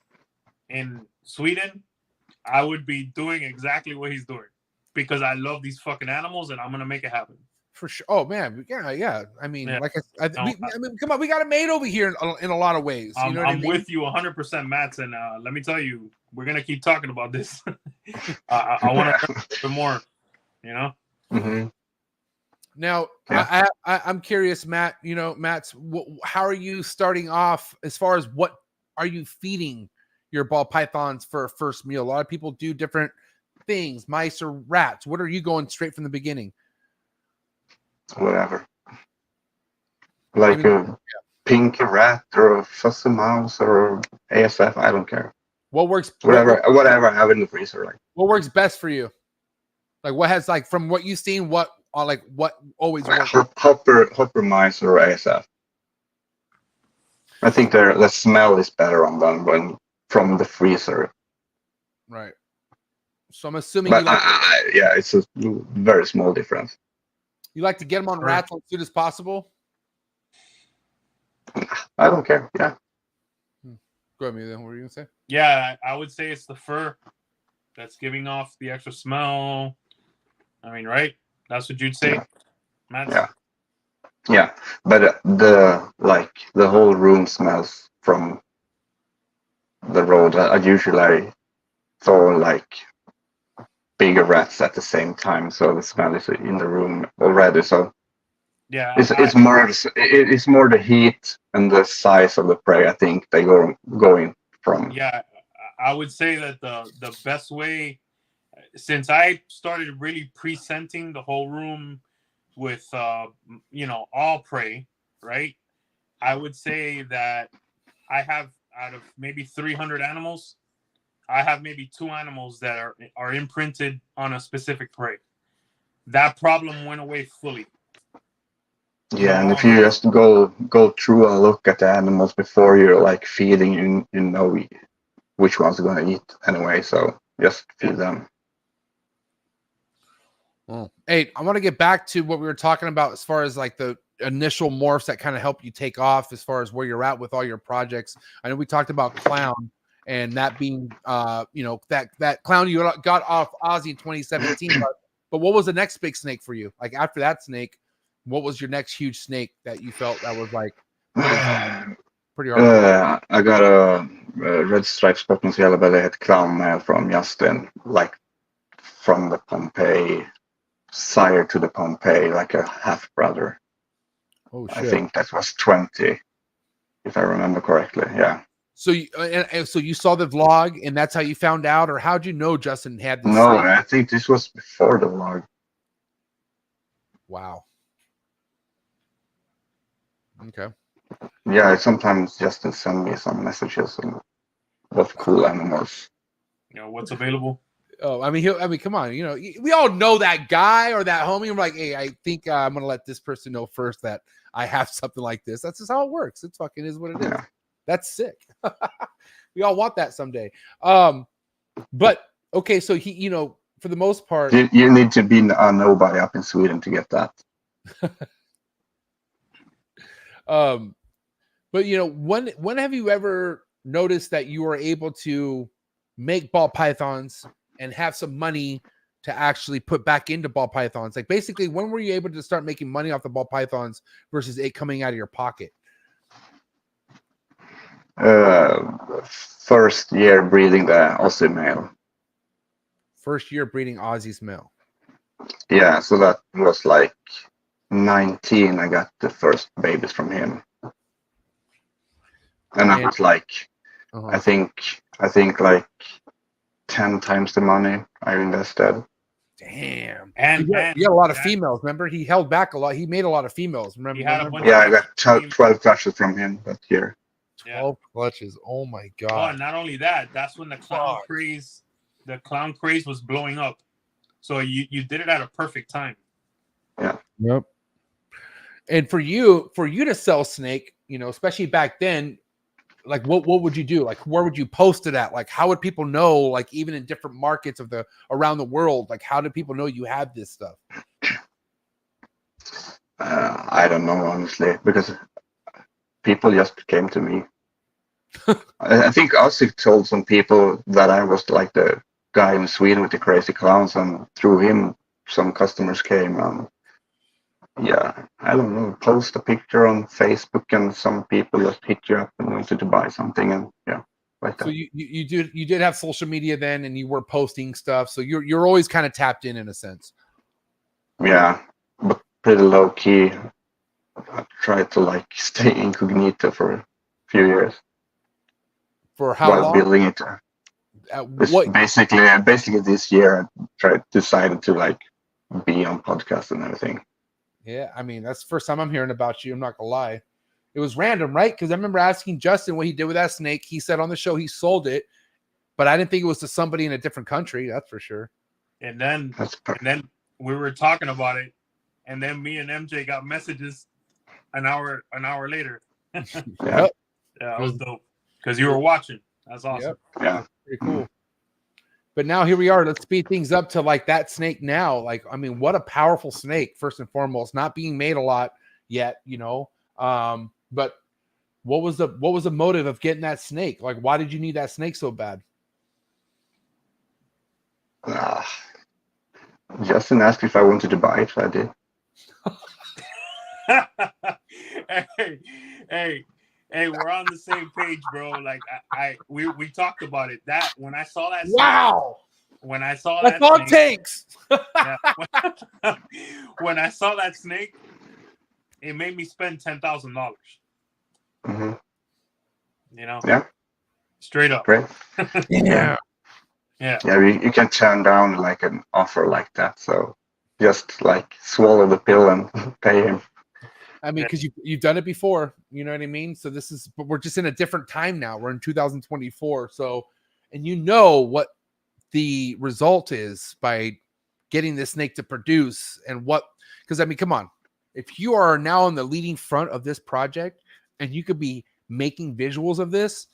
in Sweden, I would be doing exactly what he's doing, because I love these fucking animals and I'm gonna make it happen. For sure. Oh man, yeah. I mean, like I mean, come on, we got it made over here in a lot of ways. You know what I mean? With you 100%, Mats, and let me tell you, we're gonna keep talking about this. I want to learn a bit more. You know. Mm-hmm. Now, Yeah. I'm curious, Matt. You know, how are you starting off as far as what are you feeding your ball pythons for a first meal? A lot of people do different things, mice or rats. What are you going straight from the beginning? Whatever. Like a pink rat or a fuzzy mouse or ASF, I don't care. What works? Whatever I have in the freezer. Like, what works best for you? Like, what has, like, from what you've seen, what always works? hopper mice or ASF. I think the smell is better on them when from the freezer. Right. So I'm assuming But yeah, it's a very small difference. you like to get them on rats as soon as possible. I don't care. Yeah. Go ahead, then. What were you gonna say? Yeah, I would say it's the fur that's giving off the extra smell. I mean, right? That's what you'd say, Matt? Yeah. Yeah, but the whole room smells from the road. I usually throw like bigger rats at the same time, so the smell is in the room already. So yeah, it's more the heat and the size of the prey. I think they going from. Yeah, I would say that the best way, since I started really presenting the whole room with all prey, right? I would say that I have, out of maybe 300 animals, I have maybe 2 animals that are imprinted on a specific prey. That problem went away fully. Yeah, and if you just go through and look at the animals before you're like feeding, you know which one's going to eat anyway. So just feed them. Hey, I want to get back to what we were talking about as far as like the initial morphs that kind of help you take off as far as where you're at with all your projects. I know we talked about clown and that being, that clown you got off Ozzy in 2017. But what was the next big snake for you? Like after that snake, what was your next huge snake that you felt that was like pretty hard? I got a red stripe spot and yellow belly-head clown male from Justin, like from the Pompeii, sire to the Pompeii, like a half brother. Oh shit! I think that was 20, if I remember correctly. Yeah. So you saw the vlog, and that's how you found out, or how'd you know Justin had this? No, I think this was before the vlog. Wow. Okay. Yeah, sometimes Justin send me some messages and what cool animals. What's available. Oh, I mean, come on. We all know that guy or that homie. I'm like, hey, I think I'm gonna let this person know first that I have something like this. That's just how it works. It fucking is what it is. Yeah. That's sick. We all want that someday. But okay, so he, for the most part, you need to be a nobody up in Sweden to get that. But when have you ever noticed that you were able to make ball pythons and have some money to actually put back into ball pythons? Like basically, when were you able to start making money off the ball pythons versus it coming out of your pocket? First year breeding the Aussie male. First year breeding Aussie's male. Yeah, so that was like 19. I got the first babies from him, and I was like, I think like 10 times the money I invested. Damn. And he had a lot of females. Remember, he held back a lot. He made a lot of females. Remember? Yeah, I got 12 clutches from him that year. 12 clutches. Oh my Oh, god. and not only that, that's when the clown craze was blowing up. So you did it at a perfect time. Yeah. Yep. And for you to sell snake, especially back then, like what would you do? Like where would you post it at? Like how would people know, like even in different markets around the world, like how do people know you have this stuff? I don't know, honestly, because people just came to me. I think Ozzy told some people that I was like the guy in Sweden with the crazy clowns, and through him some customers came. Yeah, I don't know, post a picture on Facebook and some people just hit you up and wanted to buy something, and yeah, like that. So you did have social media then, and you were posting stuff, so you're always kind of tapped in a sense. Yeah, but pretty low key. I tried to like stay incognito for a few years For how while long? building it. It's What? basically this year I decided to like be on podcast and everything. Yeah, I mean, that's the first time I'm hearing about you. I'm not gonna lie. It was random, right? Because I remember asking Justin what he did with that snake. He said on the show he sold it, but I didn't think it was to somebody in a different country. That's for sure. And then we were talking about it, and then me and MJ got messages an hour later. Yeah. Yep. Yeah, that was dope. Because you were watching. That's awesome. Yep. Yeah. Pretty cool. But now here we are. Let's speed things up to like that snake now. Like, I mean, what a powerful snake, first and foremost. Not being made a lot yet, you know. But what was the motive of getting that snake? Like, why did you need that snake so bad? Justin asked if I wanted to buy it, so I did. hey, we're on the same page, bro. Like we talked about it. That when I saw that Wow. snake, when I saw That's that all snake, it takes. yeah, when I saw that snake, it made me spend $10,000. Mm-hmm. You know? Yeah. Straight up. Great. Yeah. Yeah. Yeah, you can turn down like an offer like that. So just like swallow the pill and pay him. I mean, because you've done it before, you know what I mean? So but we're just in a different time now. We're in 2024. So, and you know what the result is by getting this snake to produce and because I mean, come on, if you are now on the leading front of this project and you could be making visuals of this,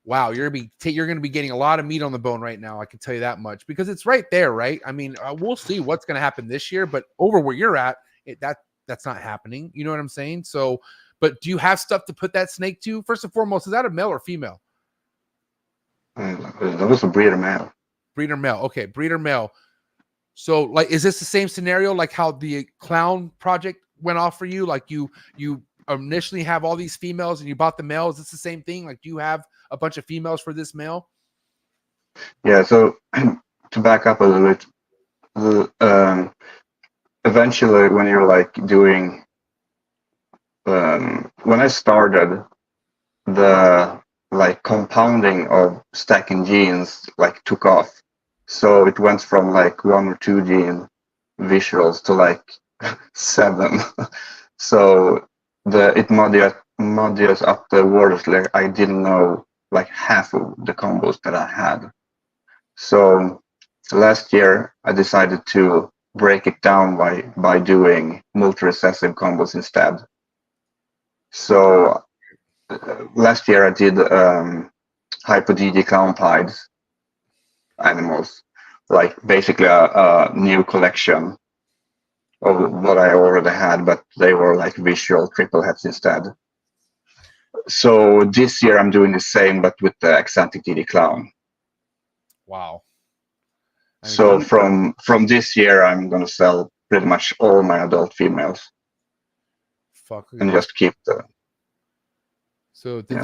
wow, you're going to be getting a lot of meat on the bone right now. I can tell you that much because it's right there, right? I mean, we'll see what's going to happen this year, but over where you're at, that's not happening. You know what I'm saying? So, but do you have stuff to put that snake to? First and foremost, is that a male or female? That was a breeder male. Breeder male. Okay, breeder male. So, like, is this the same scenario like how the clown project went off for you? Like you initially have all these females and you bought the males. Is this the same thing? Like, do you have a bunch of females for this male? Yeah. So to back up a little bit, eventually when you're like doing, when I started, the like compounding of stacking genes like took off. So it went from like 1 or 2 gene visuals to like 7. So it muddies up the waters. Like I didn't know like half of the combos that I had. So last year I decided to break it down by doing multi-recessive combos instead. So last year I did hypo-DD clown pieds animals, like basically a new collection of what I already had, but they were like visual triple heads instead. So this year I'm doing the same, but with the Axanthic DD clown. Wow. I mean, So from this year I'm gonna sell pretty much all my adult females. Fuck. And just keep the. So did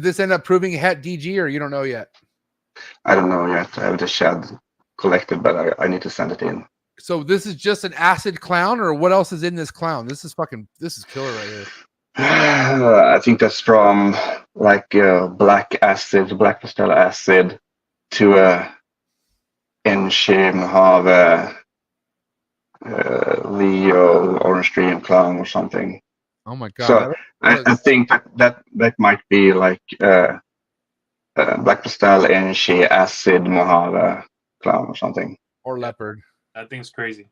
this end up proving het DG, or you don't know yet? I don't know yet. I have the shed collected, but I need to send it in. So this is just an acid clown, or what else is in this clown? This is killer right here. I think that's from like black pastel acid to a Enshi Mojave Leo Orange Dream clown or something. Oh my god! So I think that might be like black pastel Enshi acid Mojave clown or something. Or leopard. That thing's crazy.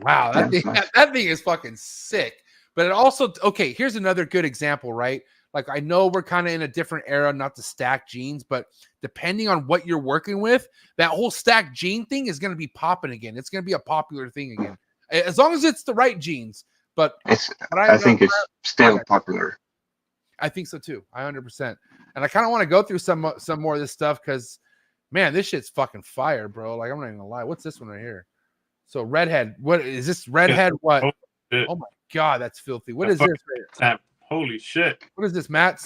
Wow, that nice. that thing is fucking sick. But it also, okay, here's another good example, right? Like, I know we're kind of in a different era, not to stack genes, but depending on what you're working with, that whole stack gene thing is going to be popping again. It's going to be a popular thing again, as long as it's the right genes. But I think it's still popular. I think so too. 100%. And I kind of want to go through some more of this stuff because, man, this shit's fucking fire, bro. Like, I'm not even gonna lie. What's this one right here? So redhead. What is this redhead? What? Oh my god, that's filthy. What is this right here? Holy shit. What is this, Matt?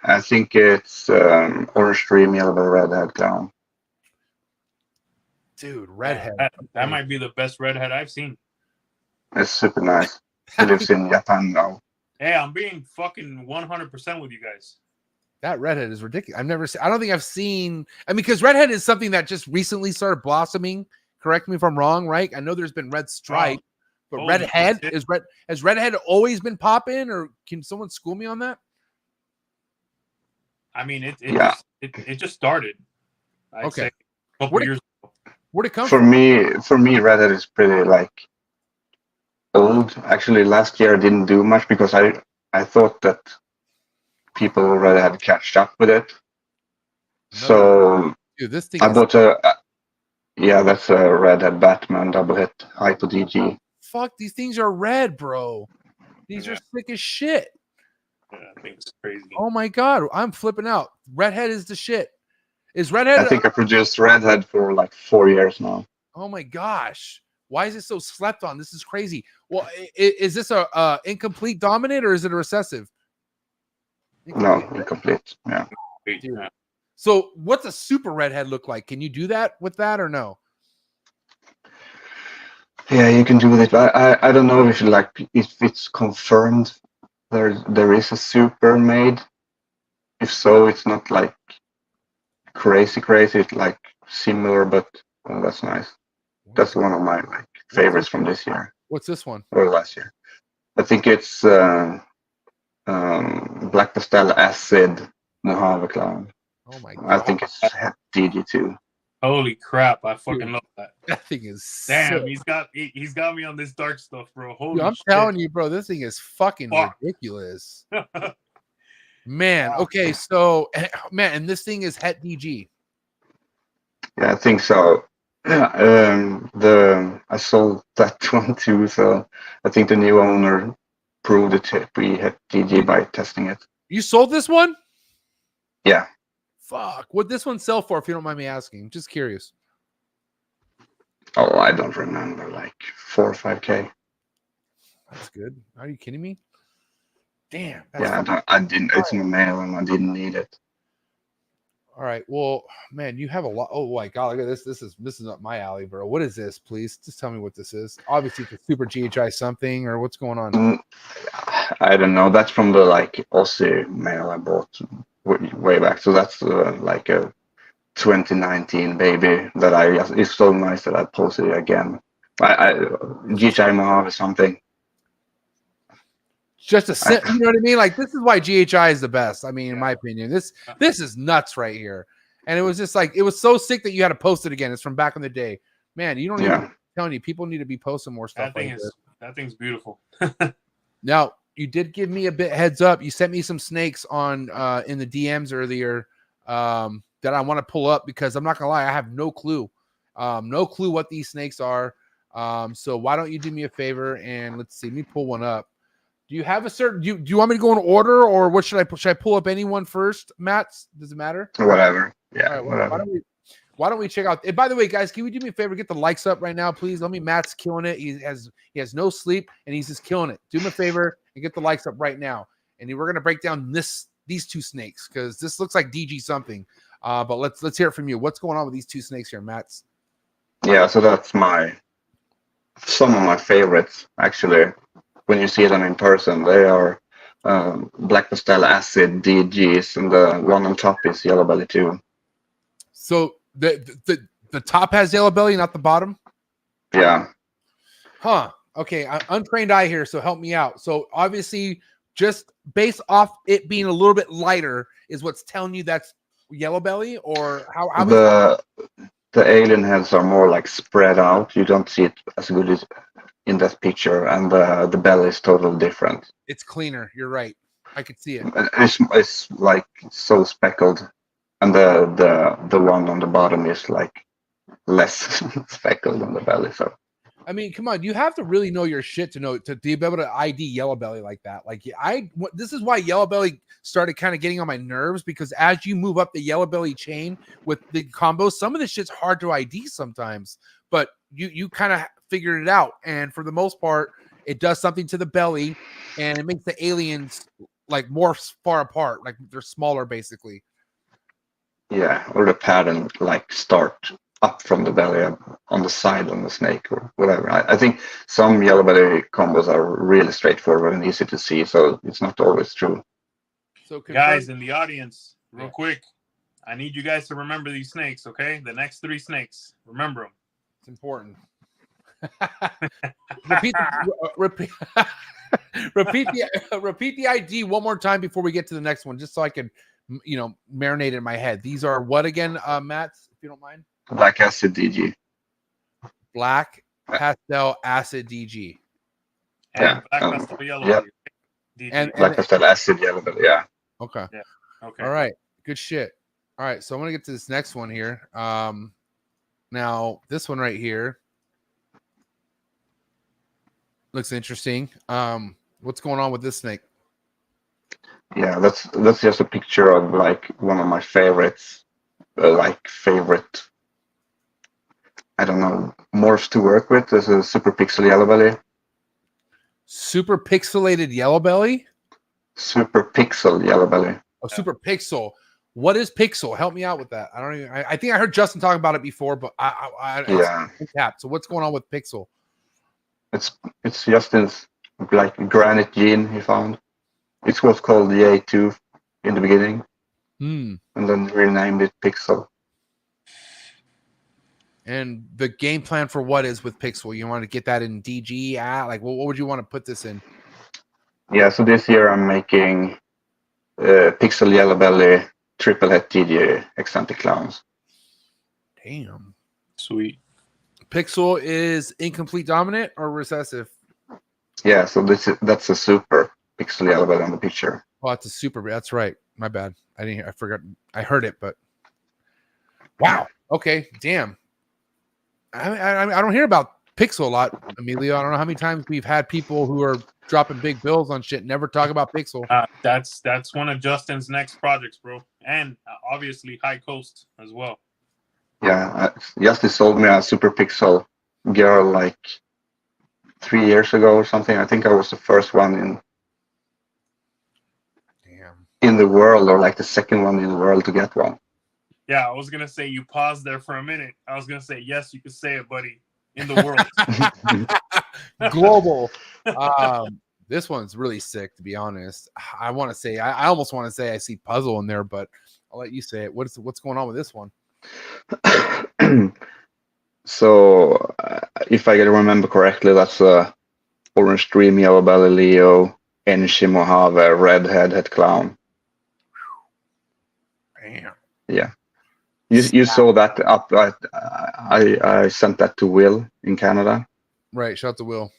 I think it's orange dream yellow redhead clown. Dude, redhead. That might be the best redhead I've seen. It's super nice. He lives in Japan now. Hey, I'm being fucking 100% with you guys. That redhead is ridiculous. I've never seen. I don't think I've seen. I mean, because redhead is something that just recently started blossoming. Correct me if I'm wrong, right? I know there's been red stripe, but holy redhead shit. is red. Has redhead always been popping, or can someone school me on that? I mean, it just started. I'd Okay. say a couple Where'd it- years ago. Where'd it come For from? me, redhead is pretty like old. Actually, last year I didn't do much because I thought that people already had catched up with it. So Dude, this thing I is bought that's a redhead Batman double hit hypo DG. fuck. These things are red, bro. These are sick as shit. Yeah, I think it's crazy. Oh my god, I'm flipping out. Redhead is the shit. Is redhead? I think I produced redhead for like 4 years now. Oh my gosh. Why is it so slept on? This is crazy. Well, is this a incomplete dominant or is it a recessive? No, incomplete. Yeah. Dude. Yeah. So what's a super redhead look like? Can you do that with that or no? Yeah, you can do it. But I don't know if it's confirmed there is a super made. If so, it's not like crazy. It's like similar, but that's nice. That's one of my like favorites from this year What's this one? or last year. I think it's Black Pastel Acid Mojave Clown. Oh my I god. think it's DG2. Holy crap! I fucking love that. That thing is Damn, sick. he's got me on this dark stuff, bro. Holy Dude, I'm shit. telling you, bro, this thing is fucking Fuck. ridiculous. Man, okay, so man, and this thing is Het DG. Yeah, I think so. Yeah, I sold that one too, so I think the new owner proved it to be Het DG by testing it. You sold this one? Yeah. Fuck. What'd this one sell for, if you don't mind me asking? Just curious. Oh, I don't remember, like 4 or 5K. That's good. Are you kidding me? Damn. Yeah, I didn't. It's in the mail, and I didn't need it. All right. Well, man, you have a lot. Oh my god, look at this. This is not my alley, bro. What is this? Please, just tell me what this is. Obviously, it's a super GHI something, or what's going on? I don't know. That's from the like Aussie mail I bought way back. So that's like a 2019 baby that it's so nice that I posted it again. GHI Mojave something. Just a you know what I mean? Like, this is why GHI is the best. I mean, in my opinion, this is nuts right here. And it was just like, it was so sick that you had to post it again. It's from back in the day, man. You don't even I'm telling you, people need to be posting more stuff. That thing's beautiful. Now, you did give me a bit heads up. You sent me some snakes on in the DMs earlier that I want to pull up, because I'm not gonna lie, I have no clue what these snakes are. So why don't you do me a favor and let's see, let me pull one up. Do you have a certain? Do you want me to go in order, or what should I pull? Should I pull up anyone first, Matt? Does it matter? Whatever. Yeah. All right, well, why don't we check out? And by the way, guys, can we do me a favor? Get the likes up right now, please. Matt's killing it. He has no sleep and he's just killing it. Do me a favor and get the likes up right now. And we're gonna break down these two snakes, because this looks like DG something. But let's hear it from you. What's going on with these two snakes here, Matt? Yeah. So that's some of my favorites actually. When you see them in person, they are Black Pastel Acid DGs, and the one on top is Yellow Belly too. So the top has yellow belly, not the bottom? Yeah. Huh. Okay. Untrained eye here, so help me out. So obviously, just based off it being a little bit lighter is what's telling you that's yellow belly, or how the alien heads are more like spread out. You don't see it as good as in that picture, and the belly is totally different. It's cleaner. You're right. I could see it. It's like so speckled, and the one on the bottom is like less speckled than the belly. So I mean, come on, you have to really know your shit to be able to ID yellow belly like that. Like, this is why yellow belly started kind of getting on my nerves, because as you move up the yellow belly chain with the combos, some of this shit's hard to ID sometimes, but you kind of figured it out. And for the most part, it does something to the belly, and it makes the aliens like morphs far apart, like they're smaller basically. yeah, or the pattern like start up from the belly on the side on the snake or whatever. I think some yellow belly combos are really straightforward and easy to see, so it's not always true. So guys in the audience, real quick, I need you guys to remember these snakes, okay? The next 3 snakes, remember them. It's important. repeat the ID one more time before we get to the next one, just so I can, marinate in my head. These are what again, Matt, if you don't mind? Black acid DG. Black pastel acid DG. And black pastel yellow. Yeah. DG. And Black pastel acid yellow belly, yeah. Okay. Yeah. Okay. All right. Good shit. All right. So I'm gonna get to this next one here. Now this one right here looks interesting. What's going on with this snake? Yeah, that's just a picture of like one of my favorites, favorite. I don't know, morphs to work with. There's a super pixel yellow belly. Super pixelated yellow belly. Super pixel yellow belly. Oh, super pixel. What is pixel? Help me out with that. I don't even. I think I heard Justin talk about it before, but Yeah. Tapped. So what's going on with pixel? It's Justin's like granite gene he found. It was called the A2 in the beginning, and then renamed it Pixel. And the game plan for what is with Pixel? You want to get that in DG? Like, what would you want to put this in? Yeah, so this year I'm making Pixel Yellow Belly triple head DG eccentric clowns. Damn. Sweet. Pixel is incomplete dominant or recessive? Yeah, so that's a super Pixel Yellow Belly on the picture. Oh, it's a super. That's right. My bad. I forgot. I heard it, but wow. Okay. Damn. I don't hear about Pixel a lot, Emilio. I don't know how many times we've had people who are dropping big bills on shit never talk about Pixel. That's one of Justin's next projects, bro, and obviously High Coast as well. Yeah, Justin sold me a super Pixel girl like 3 years ago or something. I think I was the first one in the world, or like the second one in the world to get one. Yeah, I was gonna say you paused there for a minute. I was gonna say yes, you could say it, buddy. In the world, global. This one's really sick, to be honest. I want to say, I almost want to say I see puzzle in there, but I'll let you say it. What's going on with this one? So, if I can remember correctly, that's a orange dream, yellow belly Leo, Enshi Mojave, red head clown. Damn. Yeah. You saw that up. I sent that to Will in Canada. Right. Shout out to Will.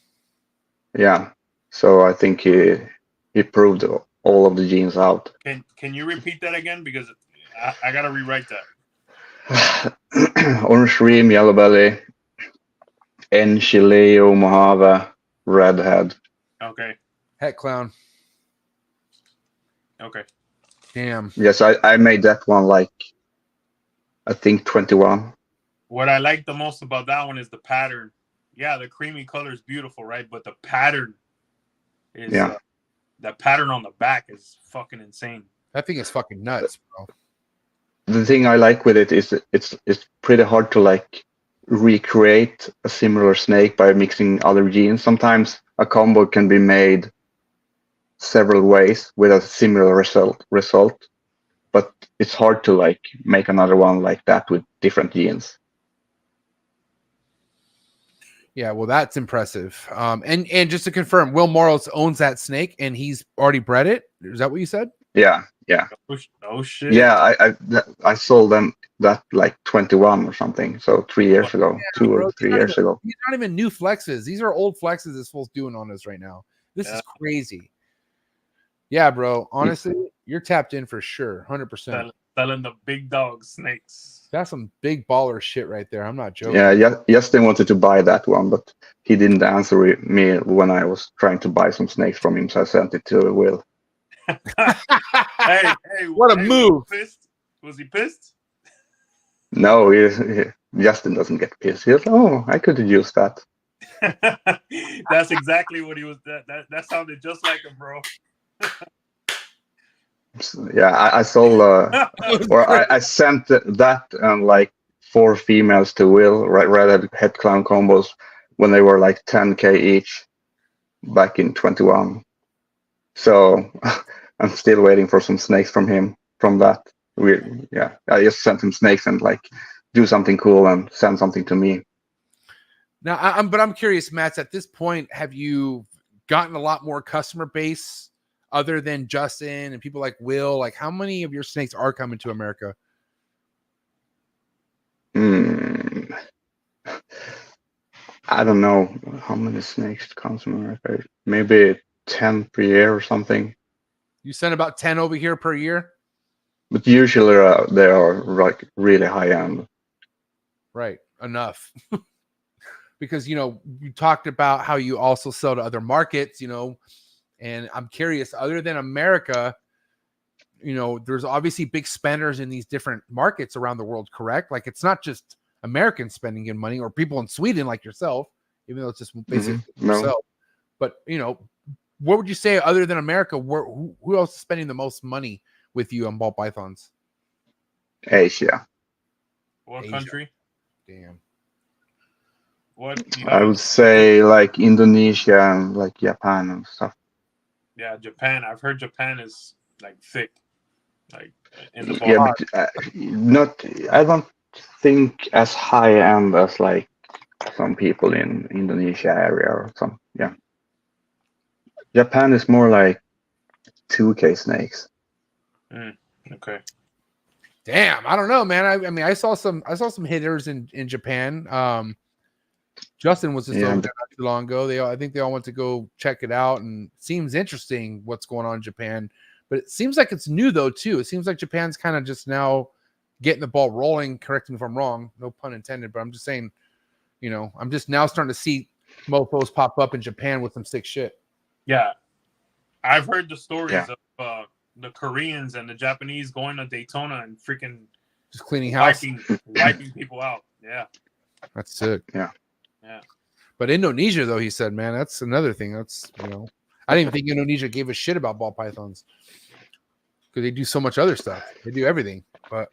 Yeah. So I think he proved all of the genes out. Can you repeat that again? Because I gotta rewrite that. Orange Ream, Yellow Belly, Enchileo, Mojave, Redhead. Okay. Het clown. Okay. Damn. Yes, I made that one like, I think 21. What I like the most about that one is the pattern. Yeah, the creamy color is beautiful, right? But the pattern is, the pattern on the back is fucking insane. That thing is fucking nuts, bro. The thing I like with it is it's pretty hard to like recreate a similar snake by mixing other genes. Sometimes a combo can be made several ways with a similar result, but it's hard to like make another one like that with different genes. Yeah, well, that's impressive. And just to confirm, Will Morrows owns that snake, and he's already bred it. Is that what you said? Yeah. Oh shit. Yeah, I sold them that like 21 or something. So 3 years ago, 2 or 3 years ago. These aren't even new flexes. These are old flexes this fool's doing on us right now. This is crazy. Yeah, bro. Honestly, you're tapped in for sure. 100%. Selling the big dog snakes. That's some big baller shit right there. I'm not joking. Yeah, Justin wanted to buy that one, but he didn't answer me when I was trying to buy some snakes from him, so I sent it to Will. hey, what a move! Was he pissed? No, Justin doesn't get pissed. He goes, "Oh, I could have used that." That's exactly what he was. That sounded just like him, bro. Yeah, I sold, or I sent that and like 4 females to Will, redhead head clown combos, when they were like 10K each back in 21. So I'm still waiting for some snakes from him from that. I just sent him snakes and like do something cool and send something to me. Now, I'm curious, Matt, at this point, have you gotten a lot more customer base other than Justin and people like Will? Like, how many of your snakes are coming to America? I don't know how many snakes come to America. Maybe 10 per year or something. You send about 10 over here per year? But usually they are like really high end. Right. Enough. Because, you talked about how you also sell to other markets, and I'm curious, other than America, there's obviously big spenders in these different markets around the world, correct? Like, it's not just Americans spending in money or people in Sweden like yourself, even though it's just basically yourself. But, what would you say other than America, who else is spending the most money with you on ball pythons? Asia. What Asia. country? Damn. What? I would say like Indonesia and like Japan and stuff. Yeah, Japan. I've heard Japan is like thick, like in the ball. Yeah, but I don't think as high end as like some people in Indonesia area or some. Yeah, Japan is more like 2K snakes. Okay. Damn, I don't know, man. I mean, I saw some hitters in Japan. Justin was just over there not too long ago. I think they all went to go check it out, and it seems interesting what's going on in Japan. But it seems like it's new though too. It seems like Japan's kind of just now getting the ball rolling. Correct me if I'm wrong, no pun intended. But I'm just saying, I'm just now starting to see mofos pop up in Japan with some sick shit. Yeah, I've heard the stories of the Koreans and the Japanese going to Daytona and freaking just cleaning house, wiping people out. Yeah, that's sick. Yeah. But Indonesia, though, he said, man, that's another thing. That's I didn't even think Indonesia gave a shit about ball pythons because they do so much other stuff. They do everything. But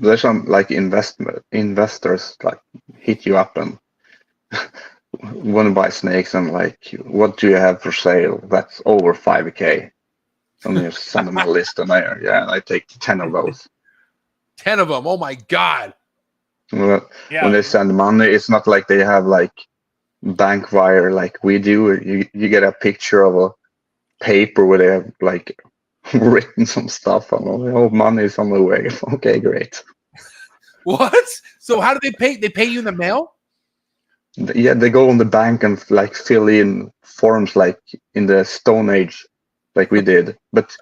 there's some like investors like hit you up and want to buy snakes and like, what do you have for sale? That's over 5K. And you send them a list and I take 10 of those. 10 of them. Oh my God. When they send money, it's not like they have like bank wire like we do. You get a picture of a paper where they have like written some stuff on it. Oh, money is on the way. Okay, great. What? So how do they pay? They pay you in the mail? Yeah, they go on the bank and like fill in forms like in the Stone Age, like we did, but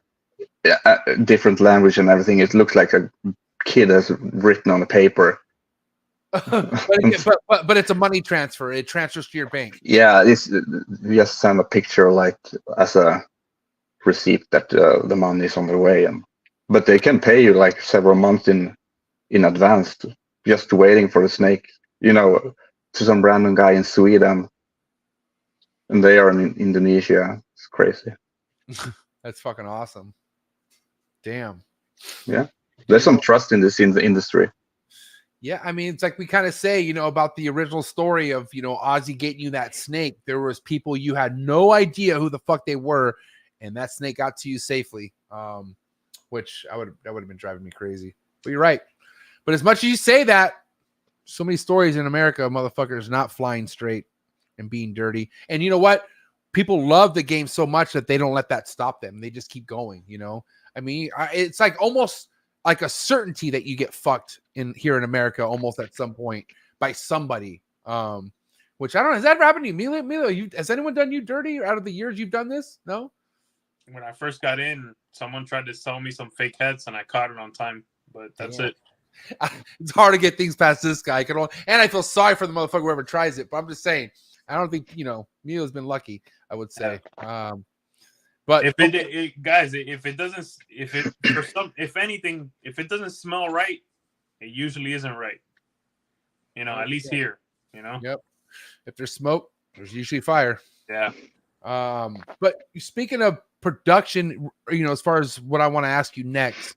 different language and everything. It looks like a kid has written on a paper. but it's a money transfer. It transfers to your bank. Yeah, you just send a picture like as a receipt that the money is on the way, but they can pay you like several months in advance, just waiting for the snake. To some random guy in Sweden, and they are in Indonesia. It's crazy. That's fucking awesome. Damn. Yeah, there's some trust in this in the industry. Yeah, I mean, it's like we kind of say, about the original story of, Ozzy getting you that snake. There was people you had no idea who the fuck they were, and that snake got to you safely, which that would have been driving me crazy. But you're right. But as much as you say that, so many stories in America of motherfuckers not flying straight and being dirty. And you know what? People love the game so much that they don't let that stop them. They just keep going, I mean, it's like almost like a certainty that you get fucked here in America almost at some point by somebody. Which I don't know. Has that ever happened to you? Milo, has anyone done you dirty out of the years you've done this? No? When I first got in, someone tried to sell me some fake heads and I caught it on time, but that's it. It's hard to get things past this guy. And I feel sorry for the motherfucker whoever tries it, but I'm just saying, I don't think, Milo's been lucky, I would say. But if if it doesn't smell right, it usually isn't right. At least here, Yep. If there's smoke, there's usually fire. Yeah. But speaking of production, as far as what I want to ask you next,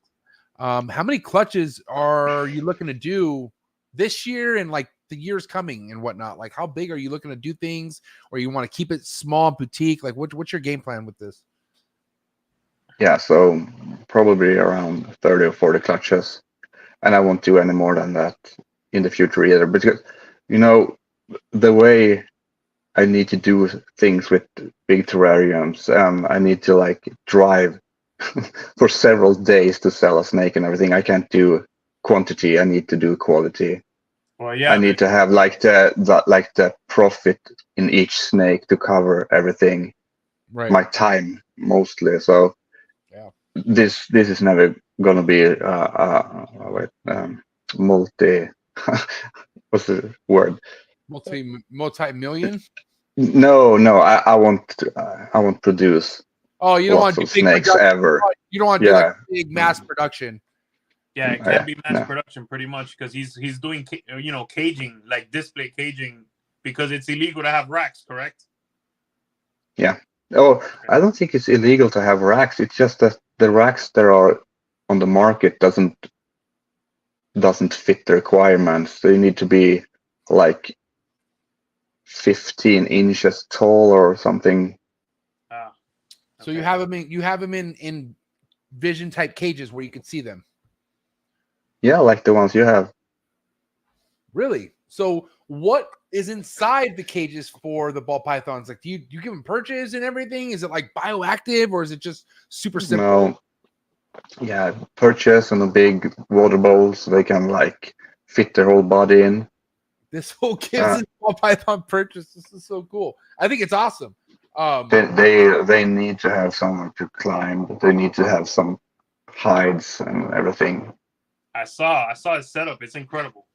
How many clutches are you looking to do this year and like the years coming and whatnot? Like, how big are you looking to do things, or you want to keep it small, boutique? Like, what's your game plan with this? Yeah, so probably around 30 or 40 clutches, and I won't do any more than that in the future either. Because the way I need to do things with big terrariums, I need to like drive for several days to sell a snake and everything. I can't do quantity. I need to do quality. Well, yeah, I need to have like the profit in each snake to cover everything. Right. My time mostly. So yeah, this is never gonna be multi. What's the word? Multi-million. No, I won't produce. Oh, you don't want lots to of do big snakes production. ever. You don't want to do like big mass production. Yeah, it can't be mass no. production pretty much because he's doing caging, like display caging, because it's illegal to have racks, correct? Yeah. Oh, I don't think it's illegal to have racks. It's just that the racks that are on the market doesn't fit the requirements. They need to be like 15 inches tall or something. Ah. So you have them in vision type cages where you can see them. Yeah, like the ones you have. Really? So what is inside the cages for the ball pythons? Like, do you give them perches and everything? Is it like bioactive, or is it just super simple? No. Yeah, perches and a big water bowl so they can like fit their whole body in. This whole gives ball python perches. This is so cool. I think it's awesome. They need to have somewhere to climb. They need to have some hides and everything. I saw his setup. It's incredible.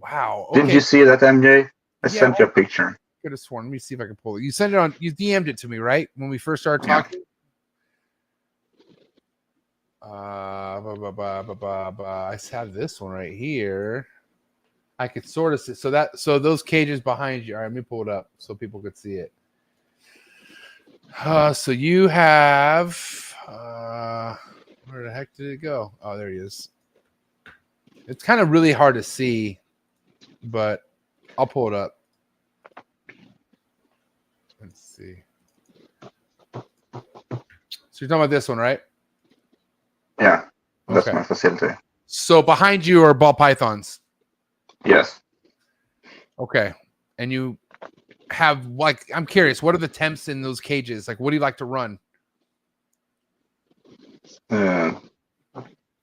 Wow. Okay. Didn't you see that, MJ? I sent you a picture. Could have sworn. Let me see if I can pull it. You sent it on. You DM'd it to me, right? When we first started talking. I have this one right here. I could sort of see. So those cages behind you. All right, let me pull it up so people could see it. So you have. Where the heck did it go? Oh, there he is. It's kind of really hard to see, but I'll pull it up. Let's see. So you're talking about this one, right? Yeah, that's Okay. my facility. So behind you are ball pythons. Yes. Okay. And you have, like, I'm curious, what are the temps in those cages? Like, what do you like to run?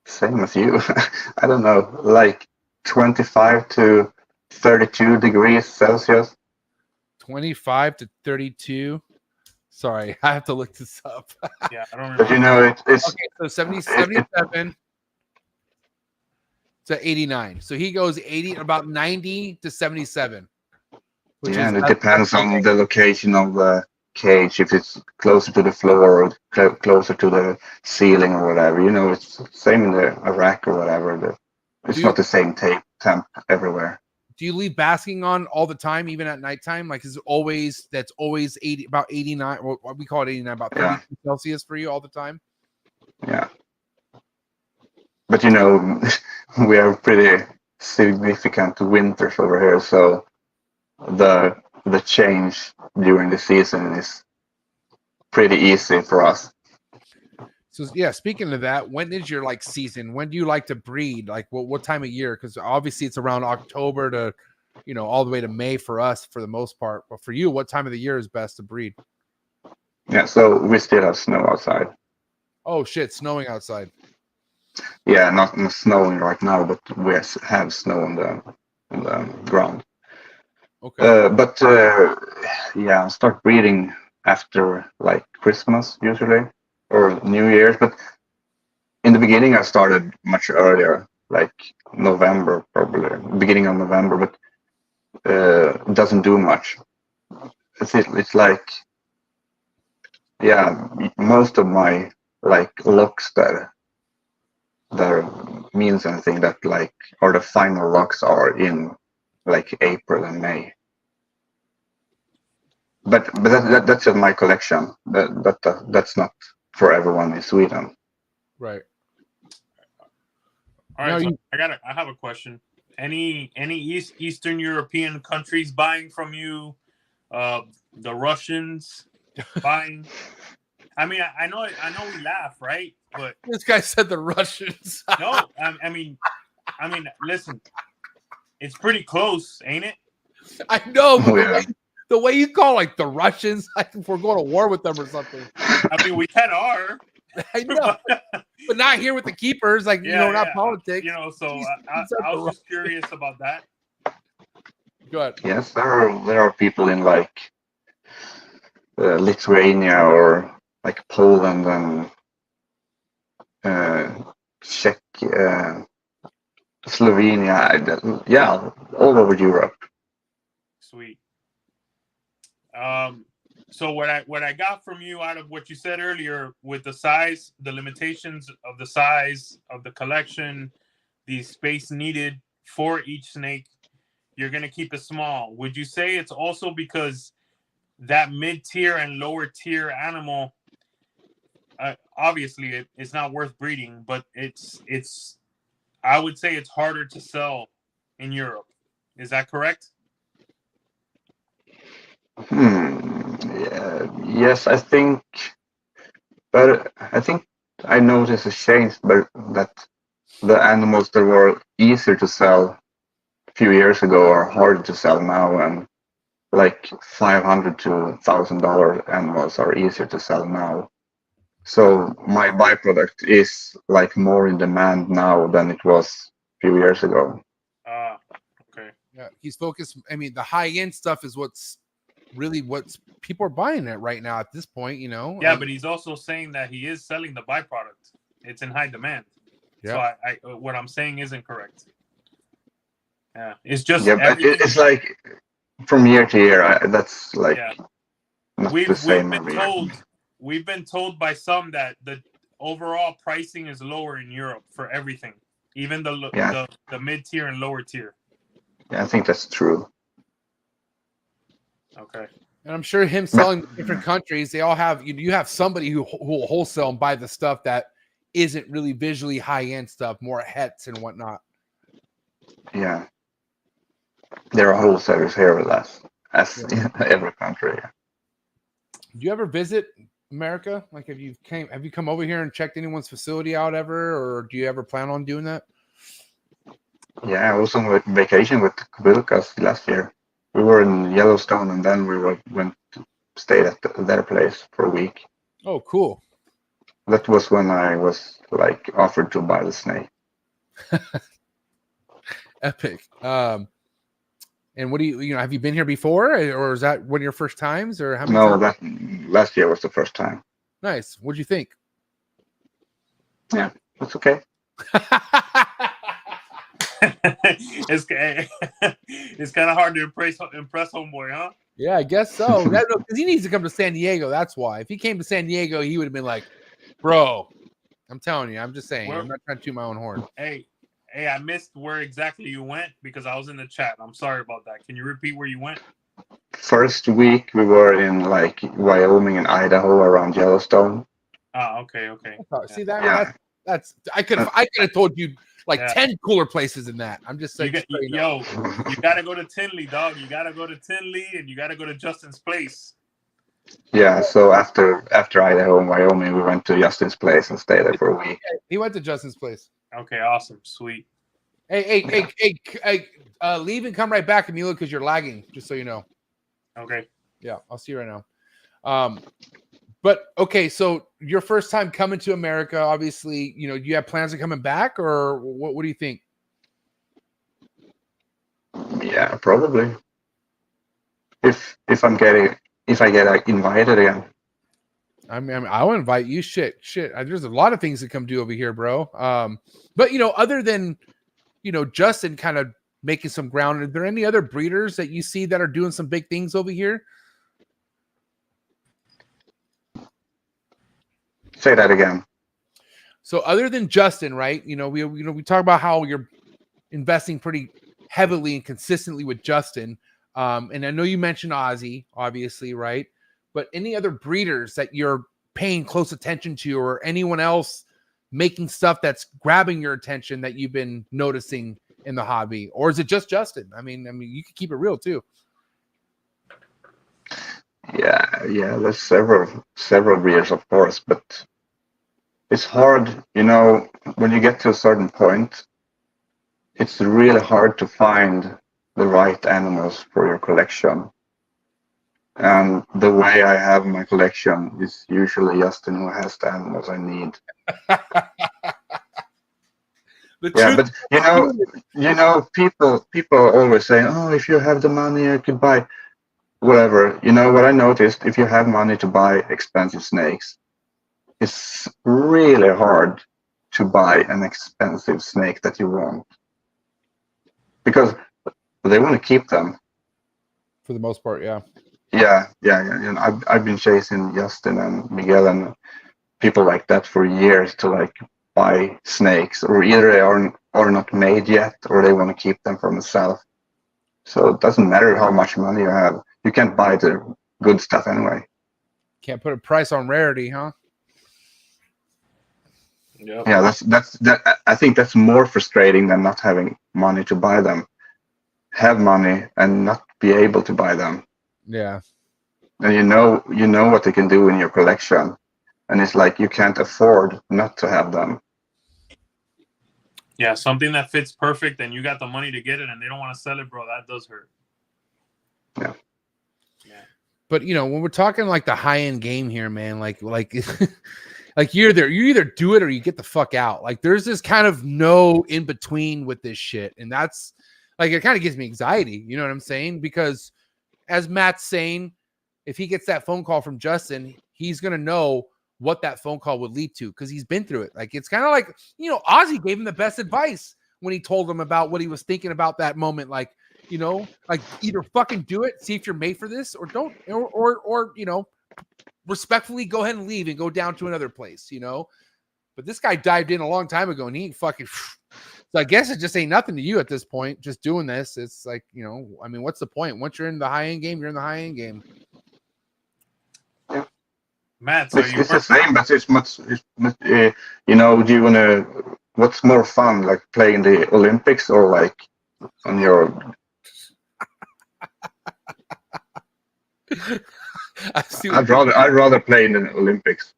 Same as you. I don't know, like 25 to 32 degrees Celsius. 25 to 32. Sorry, I have to look this up. Yeah, I don't remember. But you know, it's okay, so 77 to 89. So he goes 80, about 90 to 77. and it depends on the location of the cage. If it's closer to the floor or closer to the ceiling or whatever, you know, it's same in the rack or whatever. It's not the same temp everywhere. Do you leave basking on all the time, even at nighttime? Like, is it always, that's always 80, about 89, or what we call it 89, about 30 Celsius for you all the time? Yeah. But you know, we have pretty significant winters over here, so the change during the season is pretty easy for us. So yeah, speaking of that, when is your like season? When do you like to breed? Like what time of year? Because obviously it's around October to, you know, all the way to May for us for the most part. But for you, what time of the year is best to breed? Yeah, so we still have snow outside. Oh shit, snowing outside. Yeah, not snowing right now, but we have snow on the ground. Okay. Yeah, I start breeding after like Christmas usually, or New Year's. But in the beginning, I started much earlier, like November, probably beginning of November. But it doesn't do much. It's like, yeah, most of my like locks that means anything that like, or the final locks are in like April and May. But that's just my collection. That's not for everyone in Sweden. Right. All right, so I have a question. Any Eastern European countries buying from you? The Russians buying? I mean, I know we laugh, right? But this guy said the Russians. no, I mean, listen, it's pretty close, ain't it? I know, but Yeah. the way you call like the Russians, like if we're going to war with them or something. I mean, we kind of are. I know, but not here with the keepers, like not politics. So I was just curious about that. Good. Yes, there are people in like Lithuania or like Poland and Czech, Slovenia, yeah, all over Europe. Sweet. So what I got from you out of what you said earlier with the size, the limitations of the size of the collection, the space needed for each snake, you're going to keep it small. Would you say it's also because that mid-tier and lower tier animal, obviously it's not worth breeding, but it's I would say it's harder to sell in Europe. Is that correct? Yeah, yes, I think, but I think I noticed a change, but that the animals that were easier to sell a few years ago are harder to sell now, and like $500 to $1,000 animals are easier to sell now. So my byproduct is like more in demand now than it was a few years ago. Okay. Yeah, he's focused. I mean, the high end stuff is what's people are buying it right now at this point, Yeah, but he's also saying that he is selling the byproduct. It's in high demand. Yeah. So I what I'm saying isn't correct. Yeah, it's just it's like from year to year. That's like we've been told by some that the overall pricing is lower in Europe for everything, even the mid tier and lower tier. Yeah, I think that's true. Okay. And I'm sure him selling to different countries, they all have you have somebody who will wholesale and buy the stuff that isn't really visually high end stuff, more hets and whatnot. Yeah. There are wholesalers here with us, as in every country. Do you ever visit America? Like, have you come over here and checked anyone's facility out ever, or do you ever plan on doing that? Yeah, I was on vacation with Wilkas last year. We were in Yellowstone, and then we went to stay at their place for a week. Oh, cool. That was when I was like offered to buy the snake. Epic. And what do you have you been here before, or is that one of your first times, or how many times? That last year was the first time. Nice. What'd you think? Yeah, that's okay. It's kind of hard to impress homeboy, huh? Yeah, I guess so. Because he needs to come to San Diego. That's why. If he came to San Diego, he would have been like, "Bro, I'm telling you. I'm just saying. I'm not trying to toot my own horn." Hey, I missed where exactly you went because I was in the chat. I'm sorry about that. Can you repeat where you went? First week we were in like Wyoming and Idaho around Yellowstone. Oh, okay. See that? That's I could have told you like 10 cooler places in that. I'm just saying. You gotta go to Tinley, dog. You gotta go to Tinley, and you gotta go to Justin's place. Yeah. So after Idaho and Wyoming, we went to Justin's place and stayed there for a week. He went to Justin's place. Okay, awesome, sweet. Hey, leave and come right back, Emilio, because you're lagging. Just so you know. Okay. Yeah, I'll see you right now. But okay, so your first time coming to America, obviously, you you have plans of coming back, or what do you think? Yeah, probably. If I get invited again. I mean, I'll invite you. Shit. There's a lot of things to come do over here, bro. But other than Justin kind of making some ground, are there any other breeders that you see that are doing some big things over here? Say that again. So other than Justin, right? We talk about how you're investing pretty heavily and consistently with Justin. And I know you mentioned Ozzy, obviously, right? But any other breeders that you're paying close attention to, or anyone else making stuff that's grabbing your attention that you've been noticing in the hobby, or is it just Justin? I mean, you can keep it real too. Yeah, there's several breeders, of course, but it's hard, you know, when you get to a certain point, it's really hard to find the right animals for your collection. And the way I have my collection is usually Justin who has the animals I need. Yeah, but you know, people always say, oh, if you have the money, you could buy whatever. You know what I noticed? If you have money to buy expensive snakes, it's really hard to buy an expensive snake that you want, because they want to keep them. For the most part, yeah. Yeah. And I've been chasing Justin and Miguel and people like that for years to like buy snakes, or either they are not made yet, or they want to keep them for themselves. So it doesn't matter how much money you have. You can't buy the good stuff anyway. Can't put a price on rarity, huh? Yep. Yeah, that. I think that's more frustrating than not having money to buy them. Have money and not be able to buy them. Yeah. And you know what they can do in your collection, and it's like you can't afford not to have them. Yeah, something that fits perfect and you got the money to get it and they don't want to sell it, bro, that does hurt. Yeah. But you know, when we're talking like the high-end game here, man, like like you either do it or you get the fuck out. Like there's this kind of no in between with this shit. And that's like, it kind of gives me anxiety. You know what I'm saying? Because as Matt's saying, if he gets that phone call from Justin, he's going to know what that phone call would lead to, because he's been through it. Like, it's kind of like, you know, Ozzy gave him the best advice when he told him about what he was thinking about that moment. Like, you know, like either fucking do it, see if you're made for this, or don't, or you know, respectfully go ahead and leave and go down to another place, you know. But this guy dived in a long time ago and he ain't fucking. So I guess it just ain't nothing to you at this point, just doing this. It's like, you know, I mean, what's the point? Once you're in the high end game, you're in the high end game. Yeah. Matt, so it's the same, but it's much, you know, do you want to, what's more fun, like playing the Olympics or like on your. I'd rather play in the Olympics.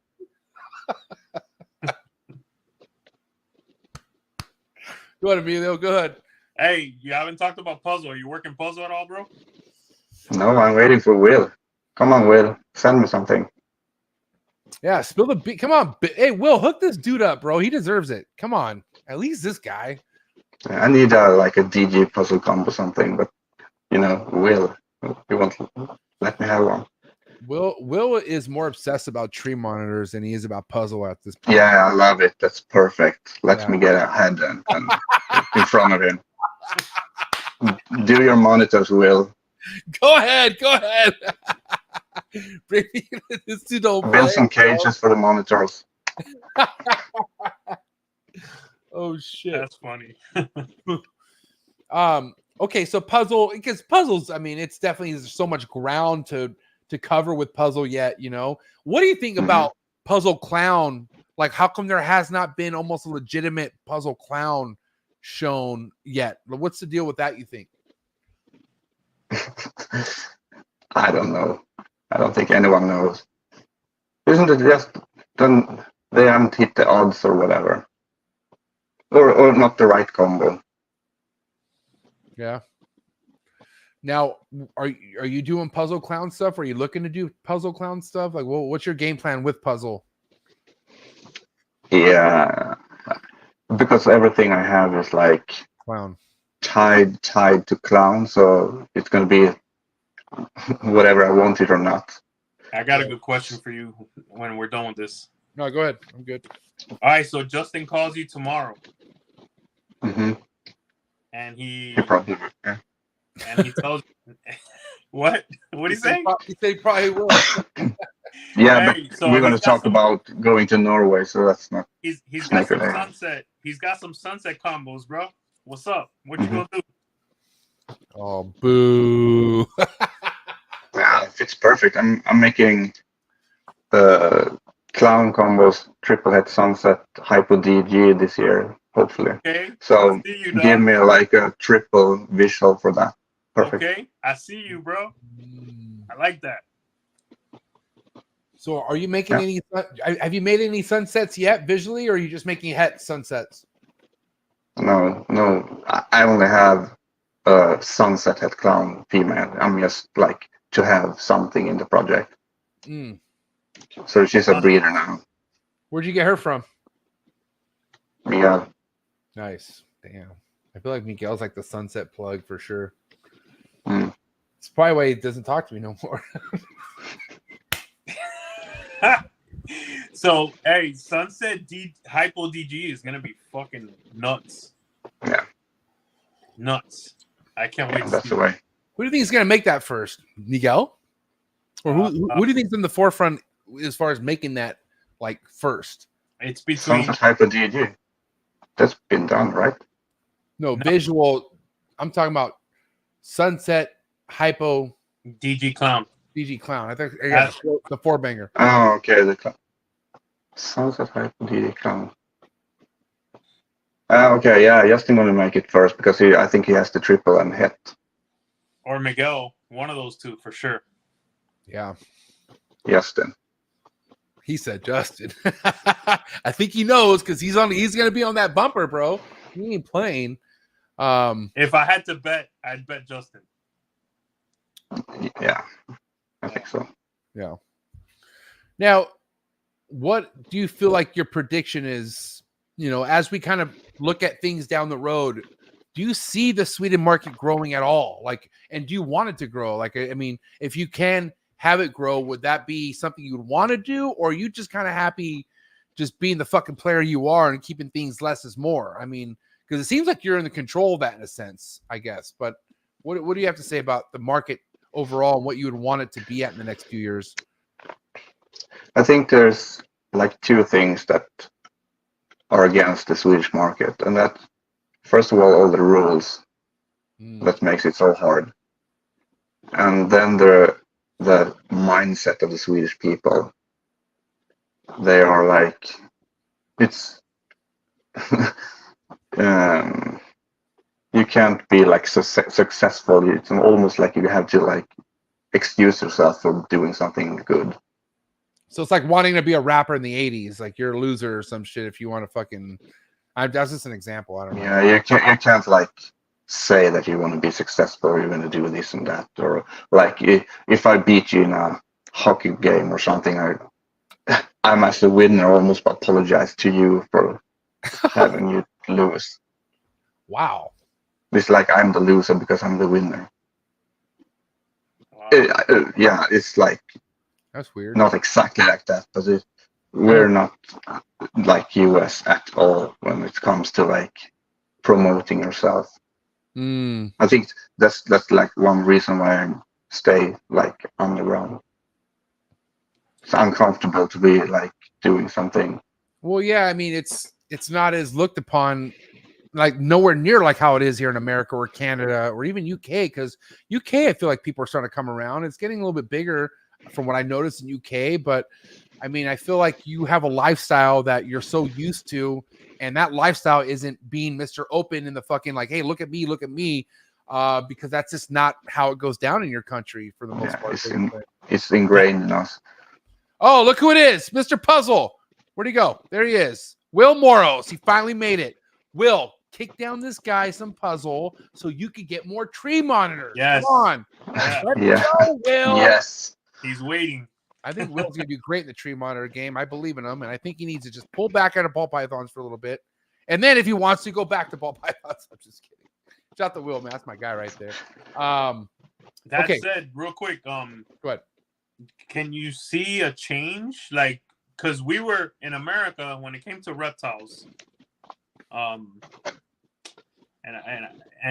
Go ahead, Emilio. Go ahead. Hey, you haven't talked about puzzle. Are you working puzzle at all, bro? No, I'm waiting for Will. Come on, Will. Send me something. Yeah, spill the beat. Come on. Hey, Will, hook this dude up, bro. He deserves it. Come on. At least this guy. I need like a DJ puzzle combo or something, but you know, Will, he won't let me have one. Will is more obsessed about tree monitors than he is about puzzle at this point. Yeah, I love it. That's perfect. Let me get ahead and in front of him. Do your monitors, Will. Go ahead. Bring me this dude. Build some cages for the monitors. Oh shit, that's funny. Okay, so puzzle, because puzzles, I mean, it's definitely, there's so much ground to cover with puzzle yet, you know. What do you think about Puzzle Clown? Like, how come there has not been almost a legitimate Puzzle Clown shown yet? What's the deal with that, you think? I don't know. I don't think anyone knows. Isn't it just then they haven't hit the odds or whatever? Or not the right combo. Yeah. Now, are you doing Puzzle Clown stuff? Are you looking to do Puzzle Clown stuff? Like, what's your game plan with puzzle? Yeah, because everything I have is like clown tied to clown, so it's gonna be whatever I want it or not. I got a good question for you when we're done with this. No, go ahead. I'm good. All right, so Justin calls you tomorrow. Mm-hmm. And he probably will, yeah. And he tells what? What did he say? He said he probably will. Yeah, hey, but so we're going to talk about going to Norway, so that's not. He's got some sunset. He's got some sunset combos, bro. What's up? What you gonna do? Oh, boo! Yeah, it fits perfect. I'm making the clown combos, triple head sunset, hypo DG this year, hopefully. Okay. So I see you, give dog. me like a triple visual for that. Perfect. Okay, I see you, bro. I like that. So are you making any, have you made any sunsets yet visually, or are you just making het sunsets? No, I only have a sunset head clown female. I'm just like to have something in the project. Mm. So she's a breeder now. Where'd you get her from? Yeah. Nice. Damn. I feel like Miguel's like the sunset plug for sure. Mm. It's probably why he doesn't talk to me no more. So, hey, Sunset Hypo DG is gonna be fucking nuts. Yeah. Nuts. I can't wait to That's see the way. Who do you think is going to make that first? Miguel? Or who do you think's in the forefront as far as making that like first? It's between Sunset Hyper DG. That's been done, right? No, visual. I'm talking about Sunset Hypo DG Clown. DG Clown. I think the four banger. Oh, okay. The Sunset Hyper DG clown. Okay, yeah, Justin gonna make it first because I think he has the triple and hit. Or Miguel. One of those two for sure. Yeah. Justin. He said Justin. I think he knows because he's gonna be on that bumper, bro. He ain't playing. If I had to bet, I'd bet Justin. Yeah, I think so. Yeah. Now, what do you feel like your prediction is, you know, as we kind of look at things down the road? Do you see the Sweden market growing at all? Like, and do you want it to grow? Like, I mean, if you can have it grow, would that be something you would want to do? Or are you just kind of happy just being the fucking player you are and keeping things less is more? I mean, because it seems like you're in the control of that in a sense, I guess. But what do you have to say about the market overall and what you would want it to be at in the next few years? I think there's like two things that are against the Swedish market, and that first of all the rules that makes it so hard, and then the mindset of the Swedish people. They are like, it's you can't be like successful. It's almost like you have to like excuse yourself for doing something good. So it's like wanting to be a rapper in the 80s, like you're a loser or some shit if you want to fucking. That's just an example. I don't know. Yeah, you can't like say that you want to be successful or you're going to do this and that, or like if I beat you in a hockey game or something, I'm as a winner almost apologize to you for having you lose. Wow. It's like I'm the loser because I'm the winner. Wow. Yeah, it's like That's weird. not exactly like that, but we're not like US at all when it comes to like promoting yourself. I think that's like one reason why I stay like underground. It's uncomfortable to be like doing something. Well, yeah, I mean it's not as looked upon, like nowhere near like how it is here in America or Canada or even UK, because UK I feel like people are starting to come around. It's getting a little bit bigger from what I noticed in UK, but I mean I feel like you have a lifestyle that you're so used to, and that lifestyle isn't being Mr. Open in the fucking like, hey, look at me, because that's just not how it goes down in your country for the most part. It's ingrained in us. Oh, look who it is, Mr. Puzzle. Where'd he go? There he is. Will Moros. He finally made it. Will, kick down this guy some puzzle so you could get more tree monitors. Yes. Come on. Yeah. Let's Yeah. go, Will. Yes. He's waiting. I think Will's going to do great in the tree monitor game. I believe in him, and I think he needs to just pull back out of ball pythons for a little bit. And then if he wants to go back to ball pythons, I'm just kidding. Shout out to Will, man. That's my guy right there. That Okay. said, real quick, Go ahead. can you see a change? Like, because we were in America when it came to reptiles, and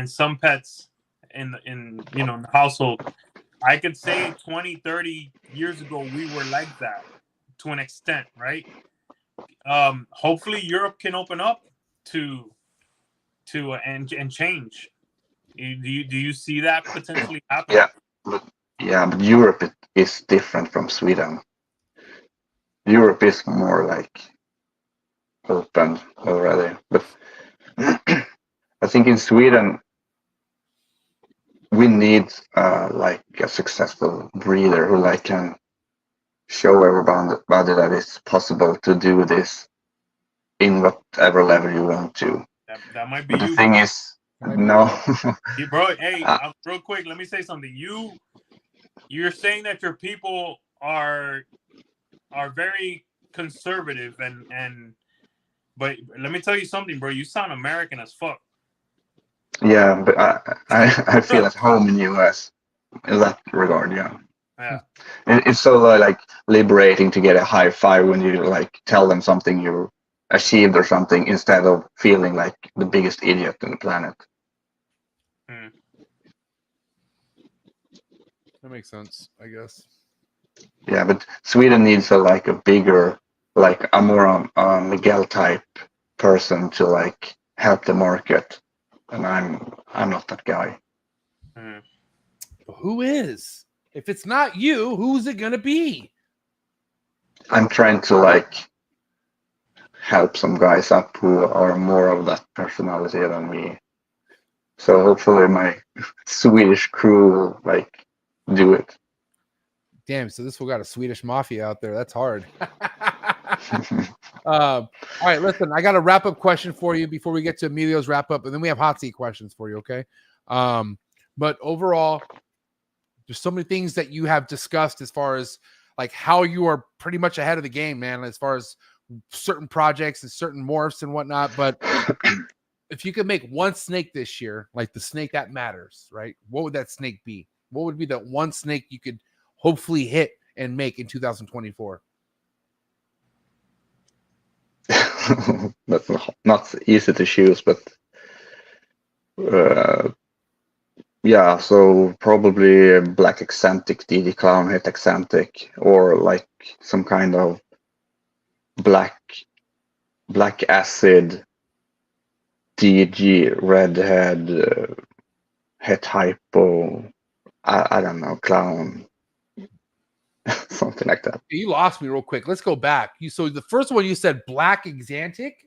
some pets in the household. I could say 20, 30 years ago we were like that to an extent, right? Hopefully Europe can open up to and change. Do you see that potentially happening? Yeah, but Europe is different from Sweden. Europe is more like open already, but I think in Sweden we need like a successful breeder who like can show everybody that it's possible to do this in whatever level you want to. That might be But the you. thing is, no. You, bro, hey, real quick, let me say something. You're saying that your people are very conservative but let me tell you something, bro. You sound American as fuck. Yeah, but I feel at home in US in that regard. Yeah. It's so like liberating to get a high five when you like tell them something you achieved or something, instead of feeling like the biggest idiot on the planet. That makes sense, I guess. Yeah, but Sweden needs a bigger, like a more Miguel type person to like help the market, and I'm not that guy. Who is? If it's not you, who's it gonna be? I'm trying to like help some guys up who are more of that personality than me. So hopefully my Swedish crew will like do it. Damn, so this fool got a Swedish mafia out there. That's hard. All right, listen, I got a wrap-up question for you before we get to Emilio's wrap-up, and then we have hot seat questions for you, okay? But overall, there's so many things that you have discussed as far as like how you are pretty much ahead of the game, man, as far as certain projects and certain morphs and whatnot. But if you could make one snake this year, like the snake that matters, right? What would that snake be? What would be that one snake you could hopefully hit and make in 2024? That's not easy to choose, but yeah, so probably a black eccentric DD clown hit eccentric, or like some kind of black acid DG redhead hit hypo. I don't know, clown. Something like that. You lost me real quick. Let's go back. So the first one you said black exantic,